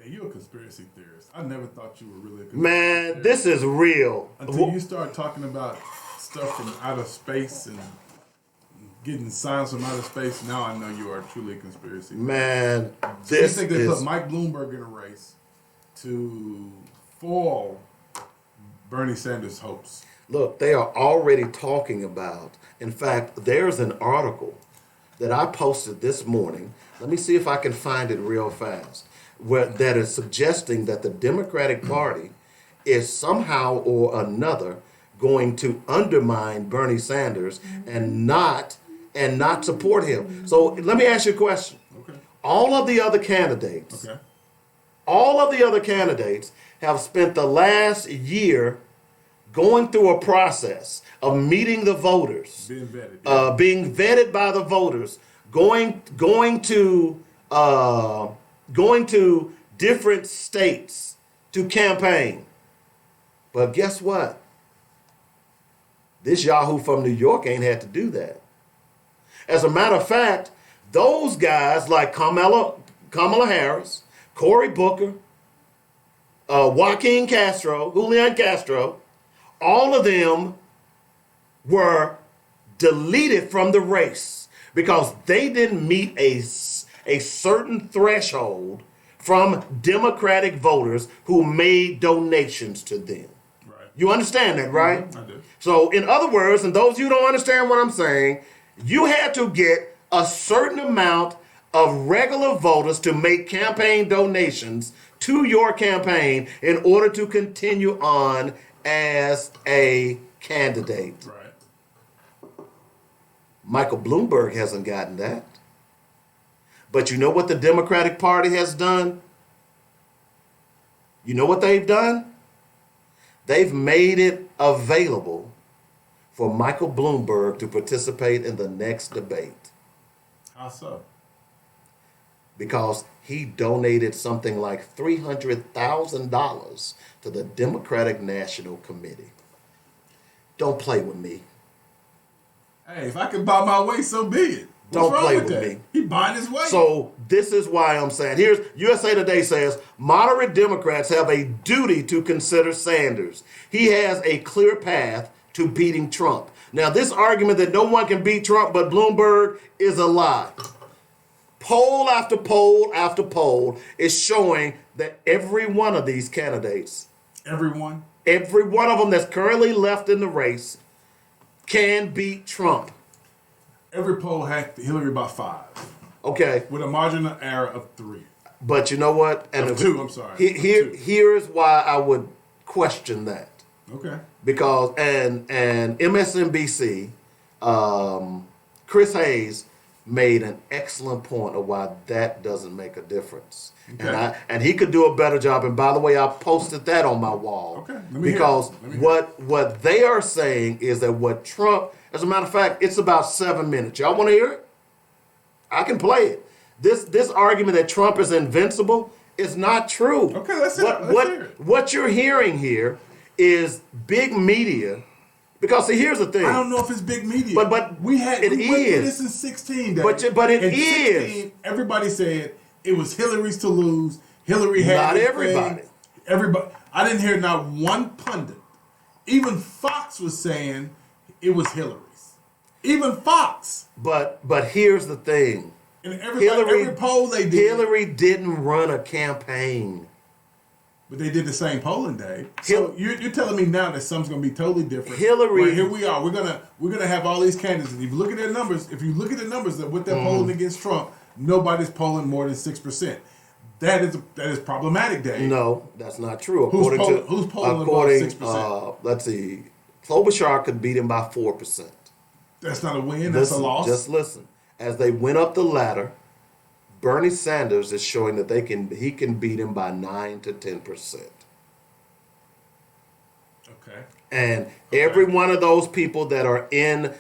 Yeah, you're a conspiracy theorist. I never thought you were really a conspiracy Man, this is real. Until you start talking about stuff from outer space and getting signs from outer space, now I know you are truly a conspiracy theorist. Man, They think they put Mike Bloomberg in a race to foil Bernie Sanders' hopes. Look, they are already talking about, in fact, there's an article that I posted this morning. Let me see if I can find it real fast. That is suggesting that the Democratic Party is somehow or another going to undermine Bernie Sanders and not support him. So let me ask you a question. Okay. All of the other candidates have spent the last year going through a process of meeting the voters, being vetted by the voters, going to different states to campaign. But guess what? This Yahoo from New York ain't had to do that. As a matter of fact, those guys like Kamala Harris, Cory Booker, Julian Castro, all of them were deleted from the race because they didn't meet a certain threshold from Democratic voters who made donations to them. Right. You understand that, right? I do. So, in other words, and those of you who don't understand what I'm saying, you had to get a certain amount of regular voters to make campaign donations to your campaign in order to continue on as a candidate. Right. Michael Bloomberg hasn't gotten that. But you know what the Democratic Party has done? You know what they've done? They've made it available for Michael Bloomberg to participate in the next debate. How so? Because he donated something like $300,000 to the Democratic National Committee. Don't play with me. Hey, if I can buy my way, so be it. Don't play with me. He buying his way. So this is why I'm saying, here's USA Today says, moderate Democrats have a duty to consider Sanders. He has a clear path to beating Trump. Now, this argument that no one can beat Trump but Bloomberg is a lie. Poll after poll after poll is showing that every one of these candidates, every one of them that's currently left in the race can beat Trump. Every poll had Hillary by 5. Okay. With a margin of error of 3. But you know what? And of 2, I'm sorry. Here's why I would question that. Okay. Because and MSNBC, Chris Hayes made an excellent point of why that doesn't make a difference. Okay. And he could do a better job. And by the way, I posted that on my wall. Okay. Because what they are saying is that what Trump, as a matter of fact, it's about 7 minutes. Y'all want to hear it? I can play it. This argument that Trump is invincible is not true. Okay, let's hear it. What you're hearing here is big media. Because see, here's the thing. I don't know if it's big media. But we went through this in 16. But it is. 16, everybody said it was Hillary's to lose. Hillary had not everybody. Everybody. I didn't hear not one pundit. Even Fox was saying it was Hillary's. Even Fox. But here's the thing. And every poll they did. Hillary didn't run a campaign. But they did the same polling day. So you're telling me now that something's going to be totally different. Hillary. Well, here we are. We're gonna have all these candidates. And if you look at their numbers, that what they're polling against Trump, nobody's polling more than 6%. That is problematic, Dave. No, that's not true. Who's polling about 6%? Let's see. Klobuchar could beat him by 4%. That's not a win. That's a loss. Just listen. As they went up the ladder, Bernie Sanders is showing that he can beat him by 9 to 10%. Okay. And every one of those people that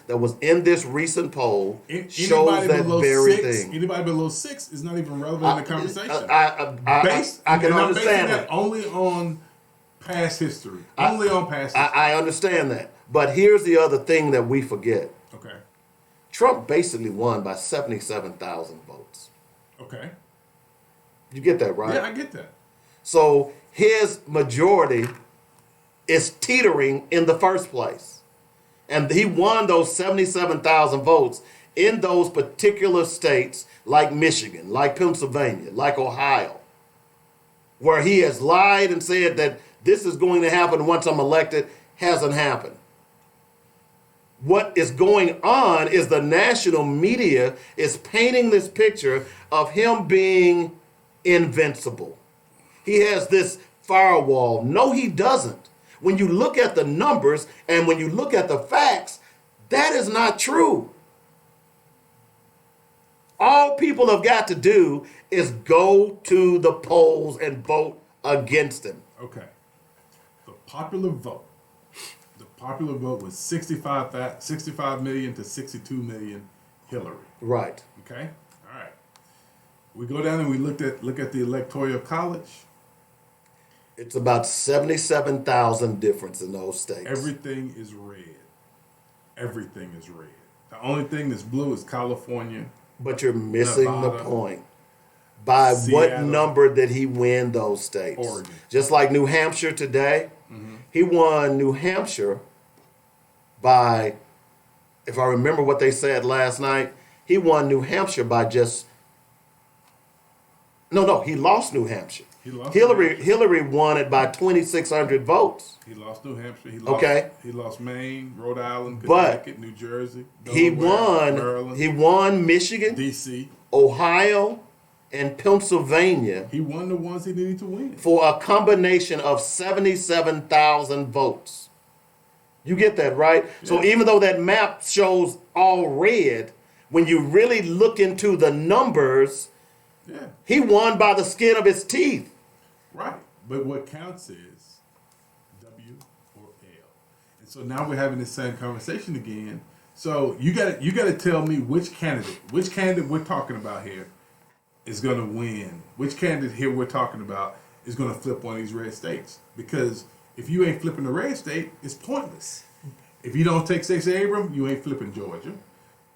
was in this recent poll shows that very thing. Anybody below 6 is not even relevant in the conversation. I can understand that only on past history. I understand that. But here's the other thing that we forget. Okay. Trump basically won by 77,000 votes. Okay. You get that, right? Yeah, I get that. So his majority is teetering in the first place. And he won those 77,000 votes in those particular states like Michigan, like Pennsylvania, like Ohio, where he has lied and said that this is going to happen once I'm elected. Hasn't happened. What is going on is the national media is painting this picture of him being invincible. He has this firewall. No, he doesn't. When you look at the numbers and when you look at the facts, that is not true. All people have got to do is go to the polls and vote against him. Okay. The popular vote was 65 million to 62 million Hillary. Right. Okay. All right. We go down and we look at the Electoral College. It's about 77,000 difference in those states. Everything is red. everything is red. The only thing that's blue is California. But you're missing Nevada, the point. By what Seattle, number did he win those states? Oregon. Just like New Hampshire today, he won New Hampshire by, if I remember what they said last night, he won New Hampshire by just, no, he lost New Hampshire. Hillary won it by 2,600 votes. He lost New Hampshire. He lost Maine, Rhode Island, Connecticut, New Jersey. Delaware, he won Michigan, D.C., Ohio, and Pennsylvania. He won the ones he needed to win for a combination of 77,000 votes. You get that, right? Yeah. So even though that map shows all red, when you really look into the numbers, he won by the skin of his teeth. Right. But what counts is W or L. And so now we're having this same conversation again. So you gotta tell me which candidate we're talking about here is gonna win. Which candidate here we're talking about is gonna flip one of these red states. Because if you ain't flipping the red state, it's pointless. If you don't take Stacey Abrams, you ain't flipping Georgia.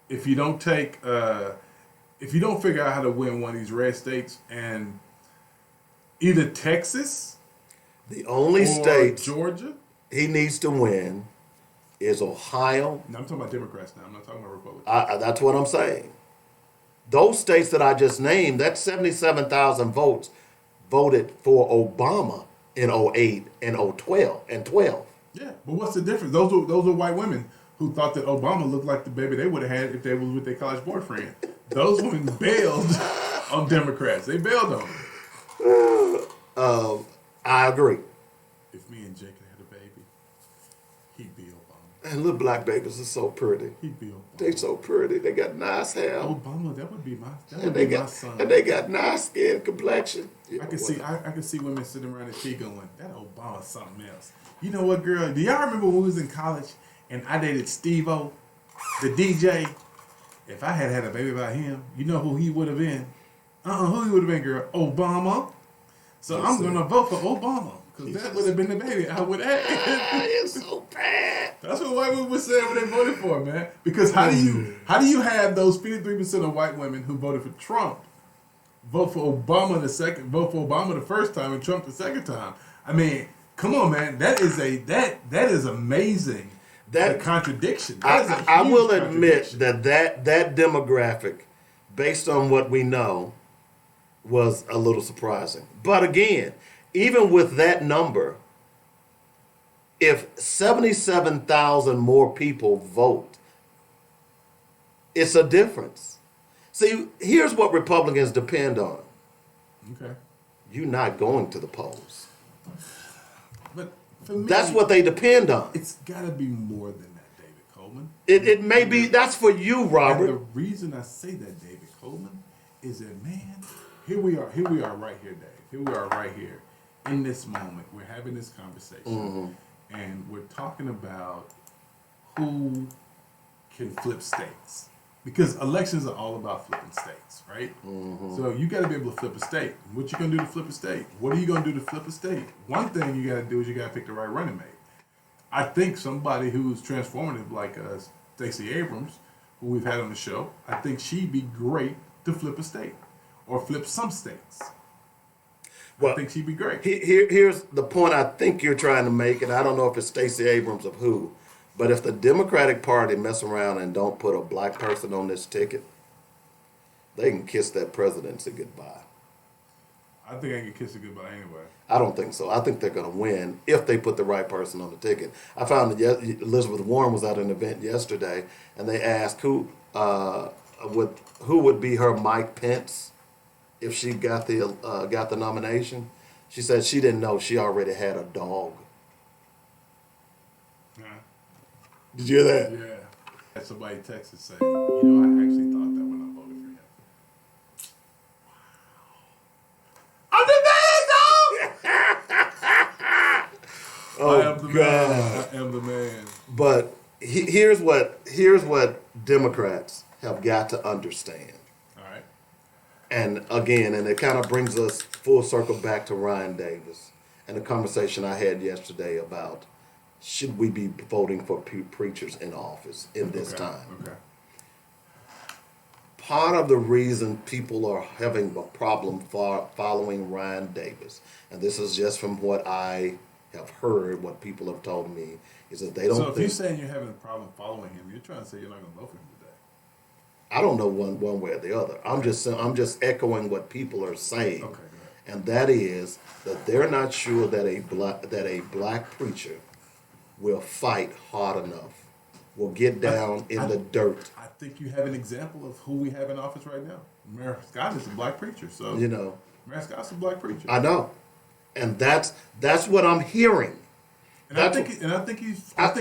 If you don't take if you don't figure out how to win one of these red states, and either Texas, the only state Georgia he needs to win is Ohio. No, I'm talking about Democrats now. I'm not talking about Republicans. That's what I'm saying. Those states that I just named, that's 77,000 votes voted for Obama in 08 and 012 and 12. Yeah, but what's the difference? Those are white women who thought that Obama looked like the baby they would have had if they was with their college boyfriend. Those women bailed on Democrats. They bailed on them. I agree. If me and Jake had a baby, he'd be Obama. And little black babies are so pretty. He'd be Obama. They so pretty. They got nice hair. Obama, that would be my son. And they got nice skin complexion. I can see women sitting around the tree going, that Obama's something else. You know what, girl? Do y'all remember when we was in college and I dated Steve-O, the DJ? If I had a baby by him, you know who he would have been? Who he would have been, girl? Obama. So I'm going to vote for Obama because that would have been the baby I would have had. It's so bad. That's what white women were saying when they voted for him, man. Because how do you have those 53% of white women who voted for Trump vote for Obama the first time and Trump the second time? I mean, come on, man. That is amazing. That contradiction. I will admit that demographic, based on what we know, was a little surprising. But again, even with that number, if 77,000 more people vote, it's a difference. See, here's what Republicans depend on. Okay. You not going to the polls. But for me, that's what they depend on. It's got to be more than that, David Coleman. It may be. That's for you, Robert. And the reason I say that, David Coleman, is that, man, here we are right here, Dave. Here we are right here in this moment. We're having this conversation, and we're talking about who can flip states. Because elections are all about flipping states, right? So you got to be able to flip a state. What you gonna do to flip a state? What are you gonna do to flip a state? One thing you got to do is you got to pick the right running mate. I think somebody who's transformative like Stacey Abrams, who we've had on the show, I think she'd be great to flip a state or flip some states. Well, I think she'd be great. Here's the point I think you're trying to make, and I don't know if it's Stacey Abrams of who. But if the Democratic Party mess around and don't put a black person on this ticket, they can kiss that presidency goodbye. I think I can kiss it goodbye anyway. I don't think so. I think they're going to win if they put the right person on the ticket. I found that Elizabeth Warren was at an event yesterday, and they asked who would be her Mike Pence if she got the nomination. She said she didn't know she already had a dog. Did you hear that? Yeah. Had somebody text and say, I actually thought that when I voted for him. I'm the man, dog! I am the man. I am the man. But here's what Democrats have got to understand. All right. And again, and it kind of brings us full circle back to Ryan Davis and the conversation I had yesterday about should we be voting for preachers in office in this time? Okay. Part of the reason people are having a problem following Ryan Davis, and this is just from what I have heard, what people have told me, is that they don't So if you're saying you're having a problem following him, you're trying to say you're not going to vote for him today. I don't know one way or the other. I'm just echoing what people are saying, Okay, and that is that they're not sure that a black preacher will fight hard enough, will get down in the dirt. I think you have an example of who we have in office right now. Mayor Scott is a black preacher, so Mayor Scott's a black preacher. I know, and that's what I'm hearing. And I think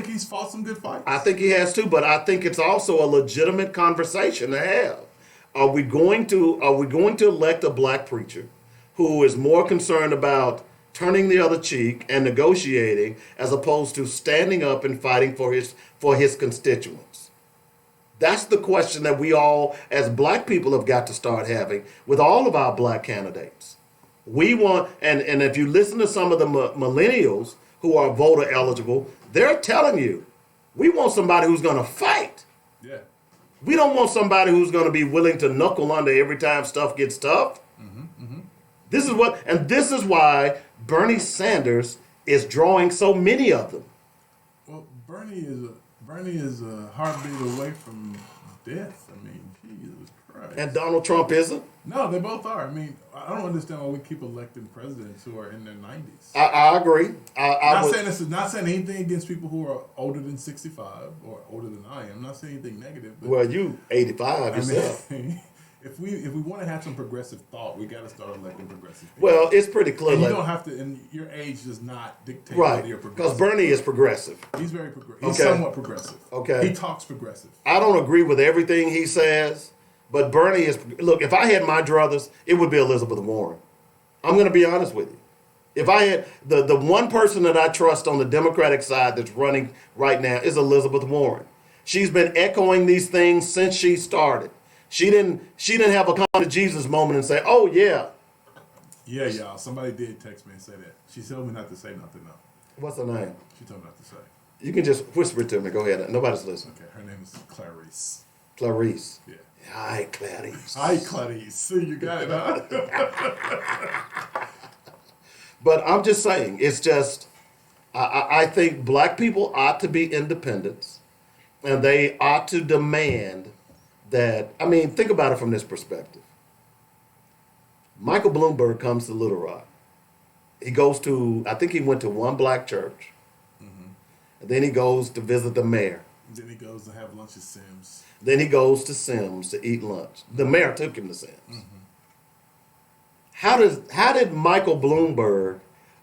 he's fought some good fights. I think he has too, but I think it's also a legitimate conversation to have. Are we going to elect a black preacher who is more concerned about turning the other cheek and negotiating as opposed to standing up and fighting for his constituents? That's the question that we all, as black people, have got to start having with all of our black candidates. We want, and if you listen to some of the millennials who are voter eligible, they're telling you, we want somebody who's going to fight. Yeah. We don't want somebody who's going to be willing to knuckle under every time stuff gets tough. This is why Bernie Sanders is drawing so many of them. Well, Bernie is a heartbeat away from death. I mean, Jesus Christ. And Donald Trump isn't? No, they both are. I mean, I don't understand why we keep electing presidents who are in their 90s. I agree. Not saying anything against people who are older than 65 or older than I am. I'm not saying anything negative. But well, you 85 yourself. If we want to have some progressive thought, we got to start electing progressive people. Well, it's pretty clear. And you don't have to, and your age does not dictate whether you're progressive. Because Bernie is progressive. He's very progressive. He's somewhat progressive. Okay. He talks progressive. I don't agree with everything he says, but Bernie is. Look, if I had my druthers, it would be Elizabeth Warren. I'm going to be honest with you. If I had the one person that I trust on the Democratic side that's running right now is Elizabeth Warren. She's been echoing these things since she started. She didn't have a come to Jesus moment and say, "Oh yeah." Yeah, y'all. Somebody did text me and say that. She told me not to say nothing. No. What's her name? She told me not to say. You can just whisper it to me. Go ahead. Nobody's listening. Okay. Her name is Clarice. Clarice. Yeah. Hi, Clarice. Hi, Clarice. See, you got it, huh? But I'm just saying, it's just, I think black people ought to be independents, and they ought to demand that, I mean, think about it from this perspective. Michael Bloomberg comes to Little Rock. He goes to, I think he went to one black church. And then he goes to visit the mayor. Then he goes to have lunch at Sims. Then he goes to Sims to eat lunch. The mayor took him to Sims. How did Michael Bloomberg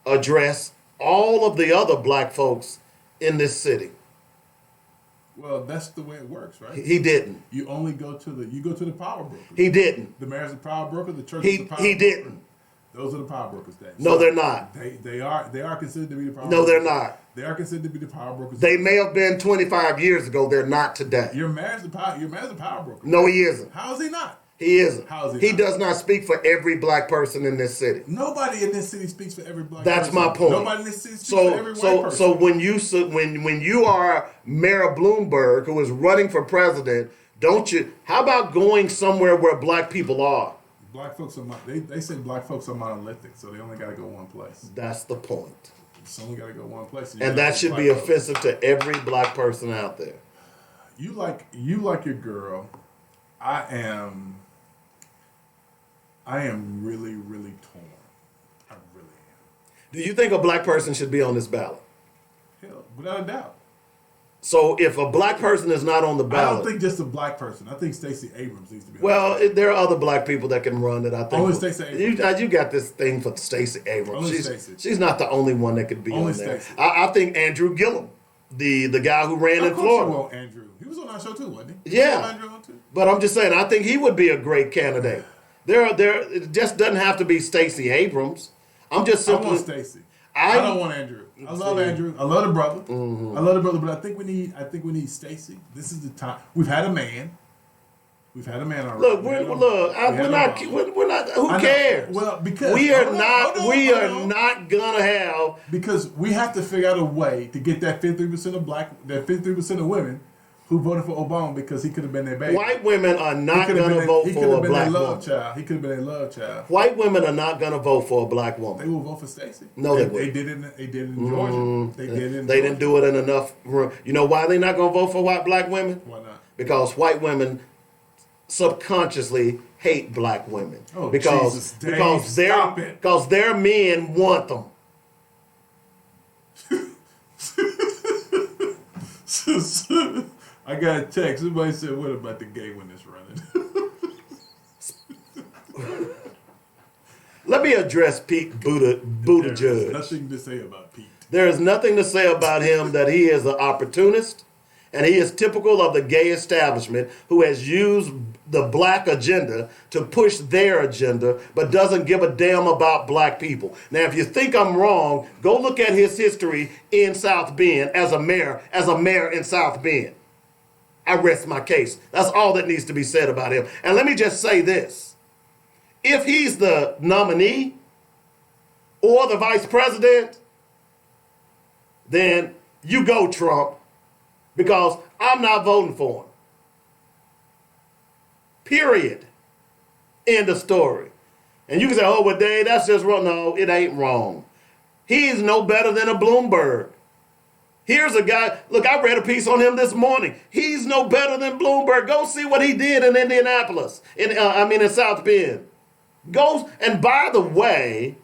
address all of the other black folks in this city? Well, that's the way it works, right? He didn't. You only go to the power brokers. He didn't. The mayor's a power broker. The church is a power broker. He didn't. Those are the power brokers. No, they're not. They are considered to be the power. No, brokers. they're not. They are considered to be the power brokers. They may have been 25 years ago. They're not today. Your mayor's a power broker. No, he isn't. How is he not? He isn't. How is he? He does not speak for every black person in this city. Nobody in this city speaks for every black That's person. my point. Nobody in this city speaks for every white person. So when you are Mayor Bloomberg, who is running for president, don't you? How about going somewhere where black people are? Black folks are they say black folks are monolithic, so they only got to go one place. That's the point. So only got to go one place. And that should be offensive to every black person out there. You like your girl. I am really, really torn. I really am. Do you think a black person should be on this ballot? Hell, without a doubt. So if a black person is not on the ballot, I don't think just a black person. I think Stacey Abrams needs to be. Well, there are other black people that can run it. I think only Stacey Abrams. You got this thing for Stacey Abrams. Only Stacey. She's not the only one that could be only on there. Stacey. I think Andrew Gillum, the guy who ran in Florida. Well, Andrew, he was on our show too, wasn't he? Yeah, Andrew on too? But I'm just saying, I think he would be a great candidate. It just doesn't have to be Stacey Abrams. I'm just simply. I want Stacey. I don't want Andrew. I love Andrew. I love the brother. I love the brother, but I think we need Stacey. This is the time. We've had a man. We've had a man already. Look, we're not. Who cares? Well, because we are not gonna have, because we have to figure out a way to get that 53% of that 53% of women who voted for Obama because he could have been their baby. White women are not gonna vote for a black woman. He could have been a love child. White women are not gonna vote for a black woman. They will vote for Stacey. No, they wouldn't. They did it in Georgia. They didn't do it in enough room. You know why they're not gonna vote for black women? Why not? Because white women subconsciously hate black women. Oh, because Jesus, Dave, stop it. Because their men want them. I got a text. Somebody said, "What about the gay one that's running?" Let me address Pete Buttigieg. There's nothing to say about Pete. There is nothing to say about him that he is an opportunist, and he is typical of the gay establishment who has used the black agenda to push their agenda, but doesn't give a damn about black people. Now, if you think I'm wrong, go look at his history in South Bend as a mayor in South Bend. I rest my case. That's all that needs to be said about him. And let me just say this. If he's the nominee or the vice president, then you go, Trump, because I'm not voting for him. Period. End of story. And you can say, oh, well, Dave, that's just wrong. No, it ain't wrong. He's no better than a Bloomberg. Here's a guy, look, I read a piece on him this morning. He's no better than Bloomberg. Go see what he did in Indianapolis, in South Bend. Go, and by the way,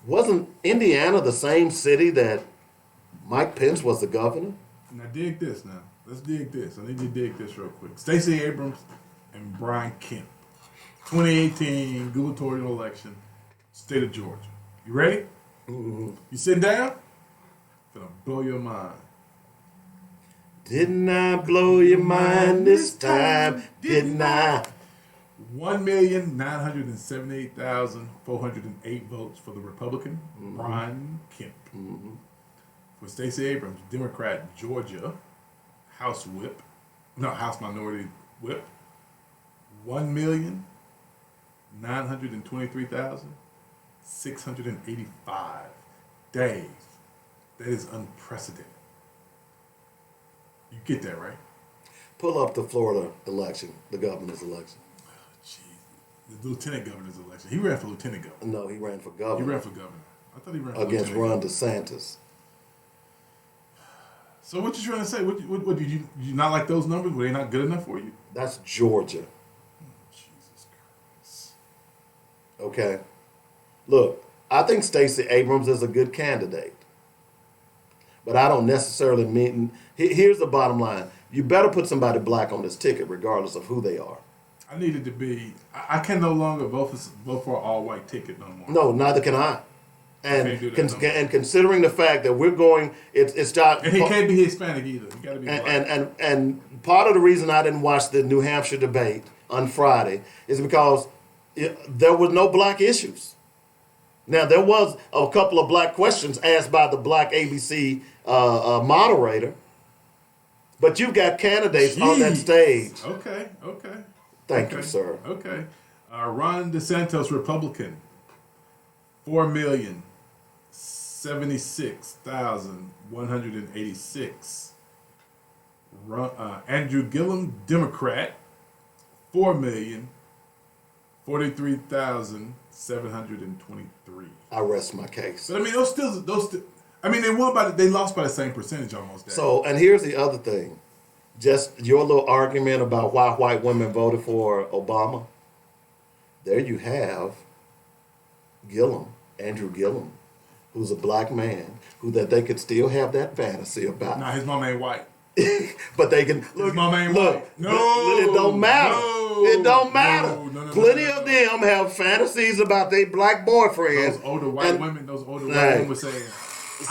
wasn't Indiana the same city that Mike Pence was the governor? Now dig this now. Let's dig this. I need you to dig this real quick. Stacey Abrams and Brian Kemp. 2018 gubernatorial election, state of Georgia. You ready? Mm-hmm. You sitting down? Gonna blow your mind. Didn't I blow your mind this time? Didn't I? 1,978,408 votes for the Republican, Brian Kemp. Mm-hmm. For Stacey Abrams, Democrat, Georgia, House Minority Whip, 1,923,685 days. That is unprecedented. You get that, right? Pull up the Florida election, the governor's election. The lieutenant governor's election. He ran for lieutenant governor. No, he ran for governor. He ran for governor. I thought he ran for against lieutenant Ron DeSantis. So what you trying to say? What did you not like those numbers? Were they not good enough for you? That's Georgia. Jesus Christ. Okay. Look, I think Stacey Abrams is a good candidate. But I don't necessarily mean... Here's the bottom line. You better put somebody black on this ticket regardless of who they are. I needed to be... I can no longer vote for an all-white ticket no more. No, neither can I. And and considering the fact that we're going... It's not... And he can't be Hispanic either. He got to be black. And part of the reason I didn't watch the New Hampshire debate on Friday is because there were no black issues. Now, there was a couple of black questions asked by the black ABC moderator, but you've got candidates on that stage. Okay. Thank you, sir. Okay. Ron DeSantis, Republican, 4,076,186. Andrew Gillum, Democrat, 4,043,723. I rest my case. But I mean, those still. I mean, they lost by the same percentage almost. So, and here's the other thing. Just your little argument about why white women voted for Obama. There you have Andrew Gillum, who's a black man, that they could still have that fantasy about. Nah, his mom ain't white. But they can look. His mom ain't white. No, it don't matter. It don't matter. No, Plenty of them have fantasies about their black boyfriends. Those older white women were saying,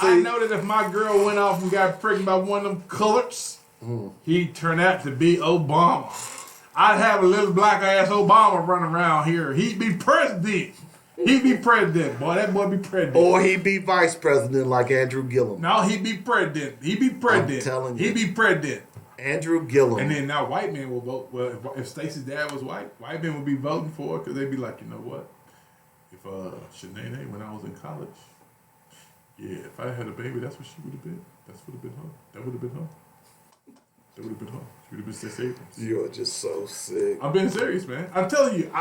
I know that if my girl went off and got pregnant by one of them colors, he'd turn out to be Obama. I'd have a little black ass Obama running around here. He'd be president. He'd be president, boy. That boy be president. Or he'd be vice president like Andrew Gillum. No, he'd be president. He'd be president. I'm telling you. He'd be president. Andrew Gillum. And then now white men will vote. Well, if Stacey's dad was white men would be voting for it because they'd be like, you know what? If Shanae, when I was in college, yeah, if I had a baby, that's what she would have been. That would have been her. That would have been her. She would have been Stacey Abrams. You are just so sick. I'm being serious, man. I'm telling you,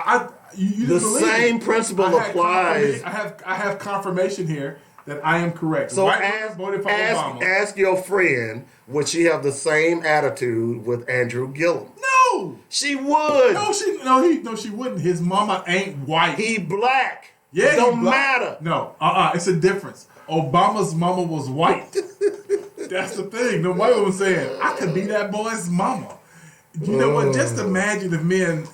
you the believe same it. principle applies. I have confirmation here that I am correct. So voted for Obama. ask your friend, would she have the same attitude with Andrew Gillum? No, she would. No, she wouldn't. His mama ain't white. He black. Yeah, it don't matter. No, it's a difference. Obama's mama was white. That's the thing. The white woman saying, I could be that boy's mama. You know what? Just imagine if me and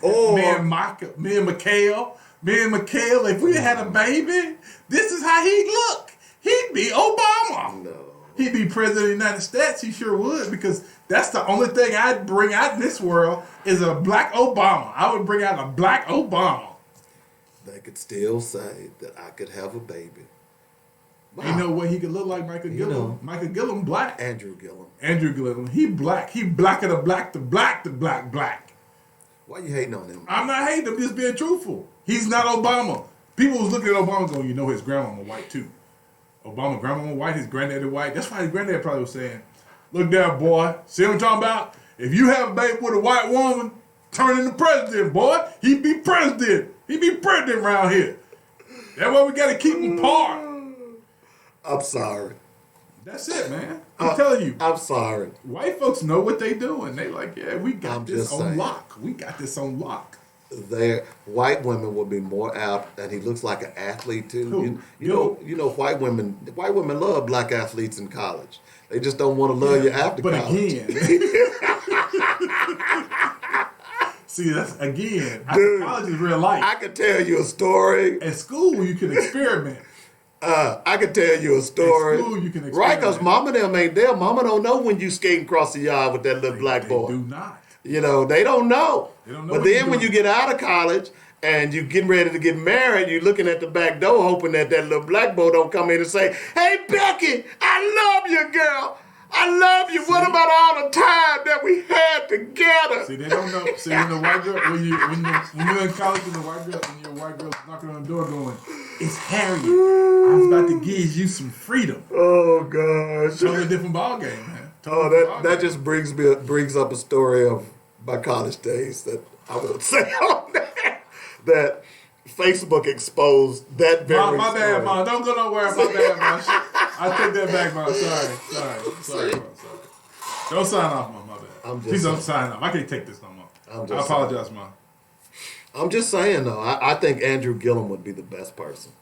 Mikhail, if we had a baby, this is how he'd look. He'd be Obama. No. He'd be president of the United States. He sure would, because that's the only thing I'd bring out in this world is a black Obama. I would bring out a black Obama. They could still say that I could have a baby. Wow. Ain't no way he could look like Michael Gillum. Know, Michael Gillum black. Andrew Gillum. He black. He blacker the black, the black. Why you hating on him? I'm not hating him. Just being truthful. He's not Obama. People was looking at Obama going, you know his grandmama white too. Obama grandmama white, his granddaddy white. That's why his granddad probably was saying, look there, boy. See what I'm talking about? If you have a baby with a white woman, turn into president, boy. He be president. He be president around here. That's why we got to keep him apart. I'm sorry. That's it, man. I'm telling you. I'm sorry. White folks know what they doing. They like, yeah, we got this on lock. We got this on lock. White women will be more apt, and he looks like an athlete too. Who? You know, white women love black athletes in college. They just don't want to love you after college. But again, see, that's again. Dude, college is real life. I could tell you a story. At school, you can experiment. I could tell you a story. At school, you can experiment. Right, because mama them ain't there. Mama don't know when you skating across the yard with that little black boy. They do not. You know, they don't know. They don't know. But then when you get out of college and you getting ready to get married, you're looking at the back door hoping that little black boy don't come in and say, hey, Becky, I love you, girl. I love you. What about all the time that we had together? See, they don't know. See, when the white girl, when you're in college and the white girl's knocking on the door going, it's Harriet. I was about to give you some freedom. Oh gosh. Totally different ball game, man. Totally that just brings up a story of my college days that I won't say on that Facebook exposed that very my bad, Mom. Don't go nowhere. My bad, Mom. I take that back, Mom. Sorry, Mom. Don't sign off, Mom. My bad. Please don't sign off. I can't take this no more. I apologize, Mom. I'm just saying, though. I think Andrew Gillum would be the best person.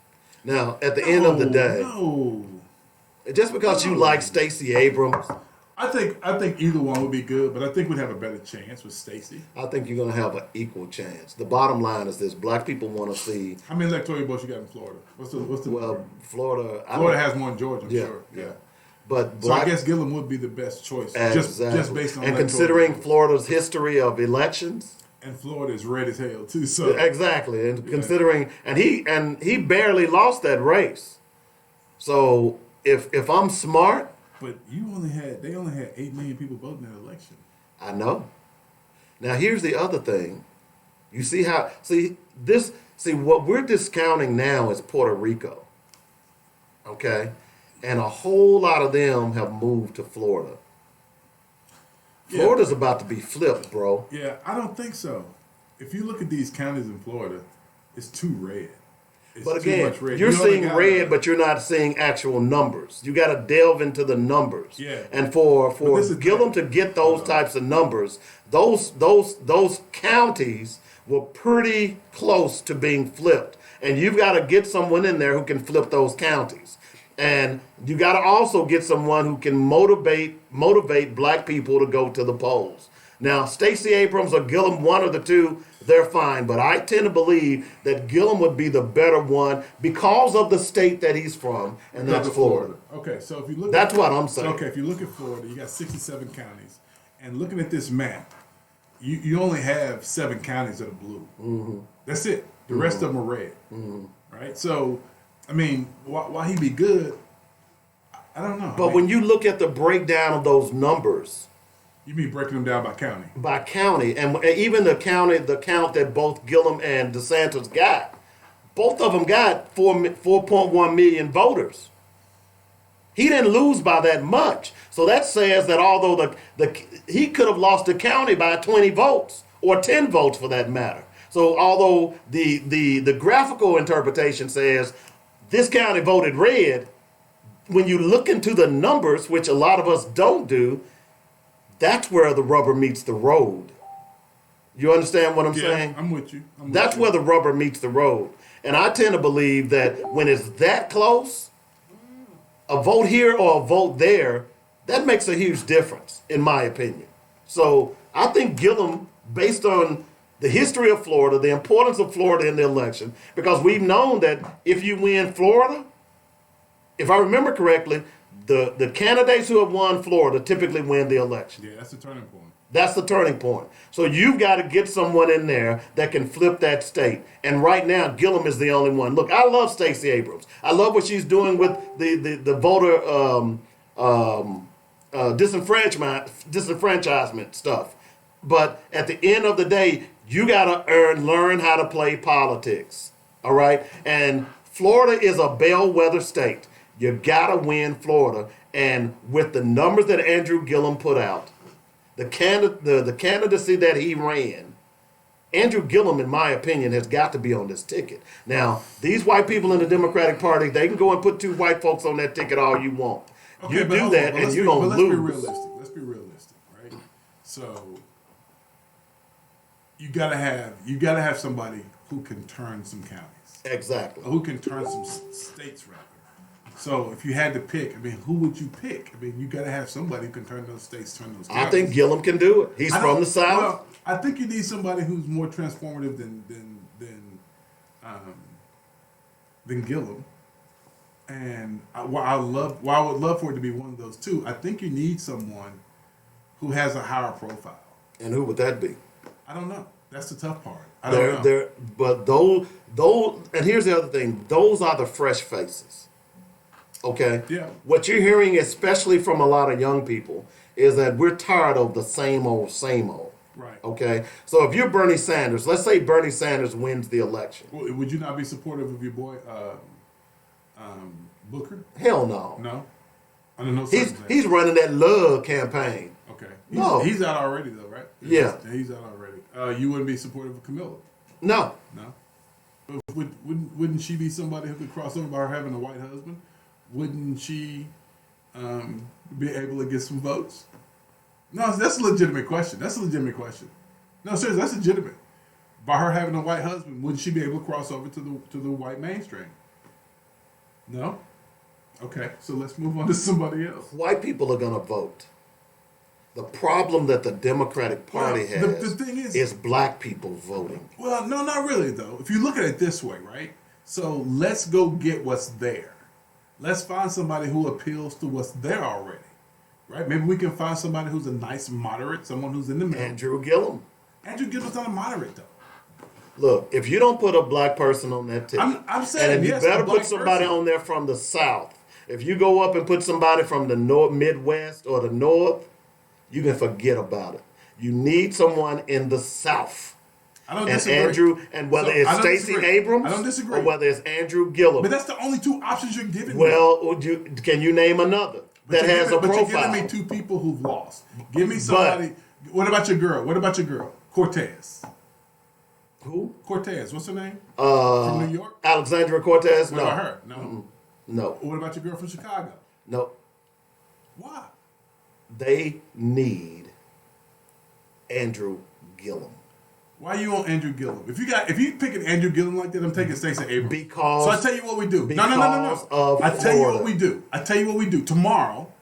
Now, at the end of the day, just because you like Stacey Abrams, I think either one would be good, but I think we'd have a better chance with Stacey. I think you're going to have an equal chance. The bottom line is this: black people want to see. How many electoral votes you got in Florida? What's the? Well, Florida has more than Georgia, I'm sure. Yeah. But so I guess Gillum would be the best choice, just based on. And considering Florida's history of elections. And Florida is red as hell too. So exactly, and considering, and he barely lost that race. So if I'm smart, but they only had 8 million people voting in that election. I know. Now here's the other thing. You see what we're discounting now is Puerto Rico. Okay, and a whole lot of them have moved to Florida. Florida's about to be flipped, bro. Yeah, I don't think so. If you look at these counties in Florida, it's too red. But again, you're seeing red, but you're not seeing actual numbers. You got to delve into the numbers. Yeah. And for Gillum to get those types of numbers, those counties were pretty close to being flipped. And you've got to get someone in there who can flip those counties. And you got to also get someone who can motivate black people to go to the polls. Now, Stacey Abrams or Gillum, one of the two, they're fine. But I tend to believe that Gillum would be the better one because of the state that he's from, and that's Florida. Okay, so if you look, that's what I'm saying. Okay, if you look at Florida, you got 67 counties, and looking at this map, you only have 7 counties that are blue. Mm-hmm. That's it. The rest of them are red. Mm-hmm. Right. So, I mean, why he be good? I don't know. But when you look at the breakdown of those numbers, You mean breaking them down by county? By county, and even the count that both Gillum and DeSantis got, both of them got 4.1 million voters. He didn't lose by that much. So that says that although he could have lost the county by 20 votes or 10 votes for that matter. So although the graphical interpretation says this county voted red, when you look into the numbers, which a lot of us don't do, that's where the rubber meets the road. You understand what I'm saying? I'm with you. That's where the rubber meets the road. And I tend to believe that when it's that close, a vote here or a vote there, that makes a huge difference, in my opinion. So I think Gillum, based on the history of Florida, the importance of Florida in the election, because we've known that if you win Florida, if I remember correctly, the candidates who have won Florida typically win the election. Yeah, that's the turning point. That's the turning point. So you've got to get someone in there that can flip that state. And right now, Gillum is the only one. Look, I love Stacey Abrams. I love what she's doing with the voter disenfranchisement stuff. But at the end of the day, you got to learn how to play politics. All right? And Florida is a bellwether state. You got to win Florida. And with the numbers that Andrew Gillum put out, the candidacy that he ran, Andrew Gillum, in my opinion, has got to be on this ticket. Now, these white people in the Democratic Party, they can go and put 2 white folks on that ticket all you want. Okay, you do that, and you're going to lose. Let's be realistic, right? So you gotta have somebody who can turn some counties. Exactly. Or who can turn some states, rather. So if you had to pick, I mean, who would you pick? I mean, you got to have somebody who can turn those states, turn those counties. I think Gillum can do it. He's from the South. Well, I think you need somebody who's more transformative than Gillum. And while I would love for it to be one of those two, I think you need someone who has a higher profile. And who would that be? I don't know. That's the tough part. I don't know. But those, and here's the other thing. Those are the fresh faces. Okay? Yeah. What you're hearing, especially from a lot of young people, is that we're tired of the same old, same old. Right. Okay? So if you're Bernie Sanders, let's say Bernie Sanders wins the election. Well, would you not be supportive of your boy Booker? Hell no. No? Under no He's circumstances. running that love campaign. Okay. He's out already, though, right? Yeah. He's out already. You wouldn't be supportive of Camilla? No. No? But wouldn't she be somebody who could cross over by her having a white husband? Wouldn't she be able to get some votes? No, that's a legitimate question. No, seriously, that's legitimate. By her having a white husband, wouldn't she be able to cross over to the white mainstream? No? Okay, so let's move on to somebody else. White people are going to vote. The problem that the Democratic Party has the thing is black people voting. Well, no, not really, though. If you look at it this way, right? So let's go get what's there. Let's find somebody who appeals to what's there already, right? Maybe we can find somebody who's a nice moderate, someone who's in the middle. Andrew Gillum. Andrew Gillum's not a moderate, though. Look, if you don't put a black person on that ticket, I'm saying, and yes, you better a black put somebody person on there from the South. If you go up and put somebody from the Midwest or the North, you can forget about it. You need someone in the South. I don't and disagree. Andrew, and whether it's Stacey Abrams I don't disagree. or whether it's Andrew Gillum. But that's the only 2 options you're giving me. Well, can you name another that has a profile? But you're giving me 2 people who've lost. Give me somebody. What about your girl? Cortez. Who? Cortez. What's her name? From New York? Alexandria Cortez? What about her? No. Mm-mm. No. What about your girl from Chicago? No. Why? They need Andrew Gillum. Why are you on Andrew Gillum? If you pick an Andrew Gillum like that, I'm taking Stacey Abrams. Because so I tell you what we do. No. I tell you what we do. Tomorrow,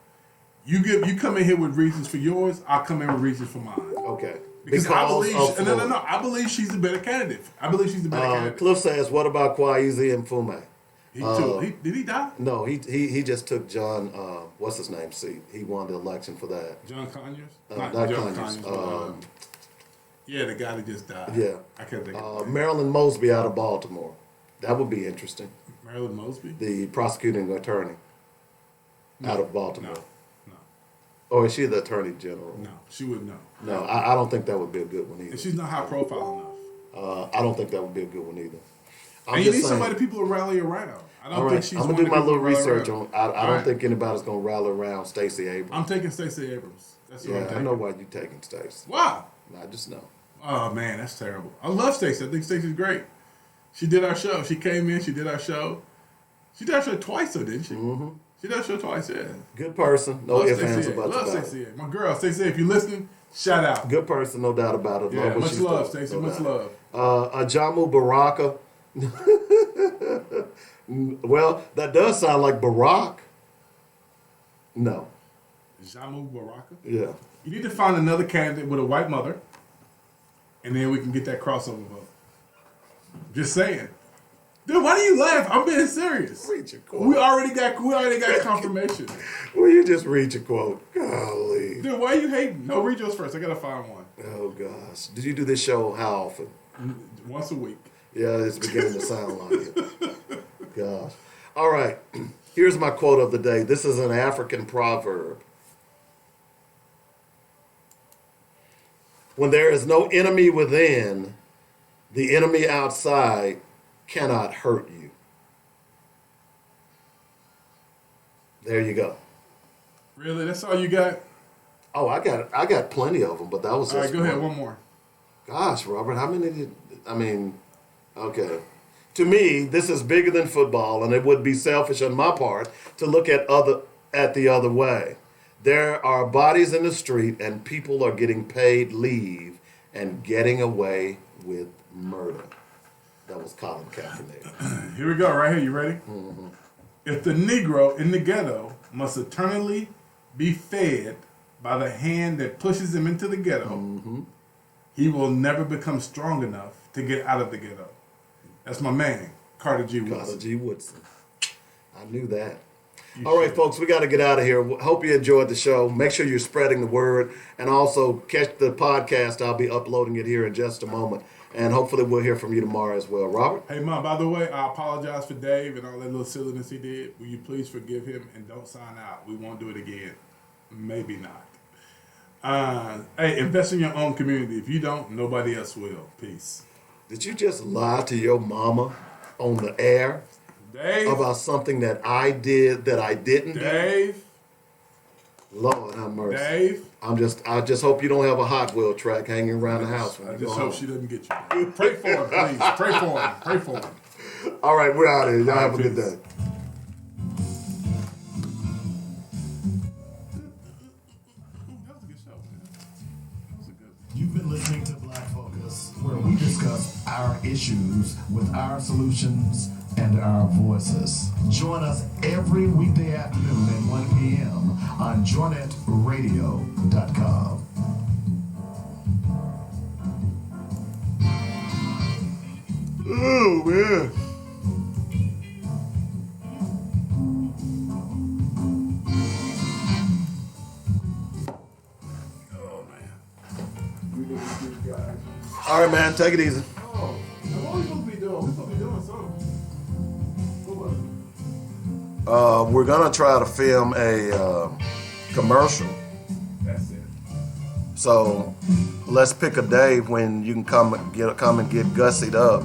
you come in here with reasons for yours. I'll come in with reasons for mine. Okay. Because I believe I believe she's a better candidate. Cliff says, "What about Kwaizi and Fume?" Did he die? No, he just took John. What's his name? Seat. He won the election for that. John Conyers. Not Conyers. Yeah, the guy that just died. Yeah, I can't think of it. Marilyn Mosby out of Baltimore. That would be interesting. Marilyn Mosby, the prosecuting attorney out of Baltimore. No. Or is she the attorney general? No, she wouldn't know. No, I don't think that would be a good one either. And she's not high profile enough. I don't think that would be a good one either. And you need somebody people to rally around. I don't think she's I'm gonna do my little research on. I don't think anybody's gonna rally around Stacey Abrams. I'm taking Stacey Abrams. That's what I'm taking. I know why you're taking Stacey. Why? I just know. Oh man, that's terrible. I love Stacey. I think Stacey's great. She did our show. She came in. She did our show. She did our show twice, though, didn't she? Mm-hmm. She did our show twice. Yeah. Good person. No ifs, ands, or buts about it. Love Stacey. My girl, Stacey. If you're listening, shout out. Good person, no doubt about it. Yeah, much love, Stacey. Much love. Jamu Baraka. Well, that does sound like Barack. No. Jamu Baraka? Yeah. You need to find another candidate with a white mother, and then we can get that crossover vote. Just saying. Dude, why do you laugh? I'm being serious. Read your quote. We already got confirmation. Will you just read your quote? Golly. Dude, why are you hating? No, read yours first. I gotta find one. Oh gosh. Did you do this show how often? Once a week. Yeah, it's beginning to sound like it. Gosh. All right. Here's my quote of the day. This is an African proverb. When there is no enemy within, the enemy outside cannot hurt you. There you go. Really? That's all you got? Oh, I got plenty of them, but that was just all right, go ahead, one more. Gosh, Robert, how many did okay. To me, this is bigger than football, and it would be selfish on my part to look at the other way. There are bodies in the street, and people are getting paid leave and getting away with murder. That was Colin Kaepernick. Here we go, right here. You ready? Mm-hmm. If the Negro in the ghetto must eternally be fed by the hand that pushes him into the ghetto, mm-hmm. he will never become strong enough to get out of the ghetto. That's my man, Carter G. Woodson. Carter G. Woodson. I knew that. All right, folks, we got to get out of here. Hope you enjoyed the show. Make sure you're spreading the word, and also catch the podcast. I'll be uploading it here in just a moment, and hopefully we'll hear from you tomorrow as well. Robert? Hey, Mom, by the way, I apologize for Dave and all that little silliness he did. Will you please forgive him and don't sign out? We won't do it again. Maybe not. Hey, invest in your own community. If you don't, nobody else will. Peace. Did you just lie to your mama on the air? Dave, about something that I did that I didn't Dave, do? Lord have mercy. Dave. I just hope you don't have a Hot Wheel track hanging around the house when I you just go hope home. she doesn't get you. Pray for him, please. Pray for him. Pray for him. All right, we're out of here. Y'all have a good day. You've been listening to Black Focus, where we discuss our issues with our solutions and our voices. Join us every weekday afternoon at 1 p.m. on joynetradio.com. Oh, man. All right, man. Take it easy. Oh, what are we supposed to be doing? We're supposed to be doing something. What was it? We're gonna try to film a commercial. That's it. So let's pick a day when you can come and get gussied up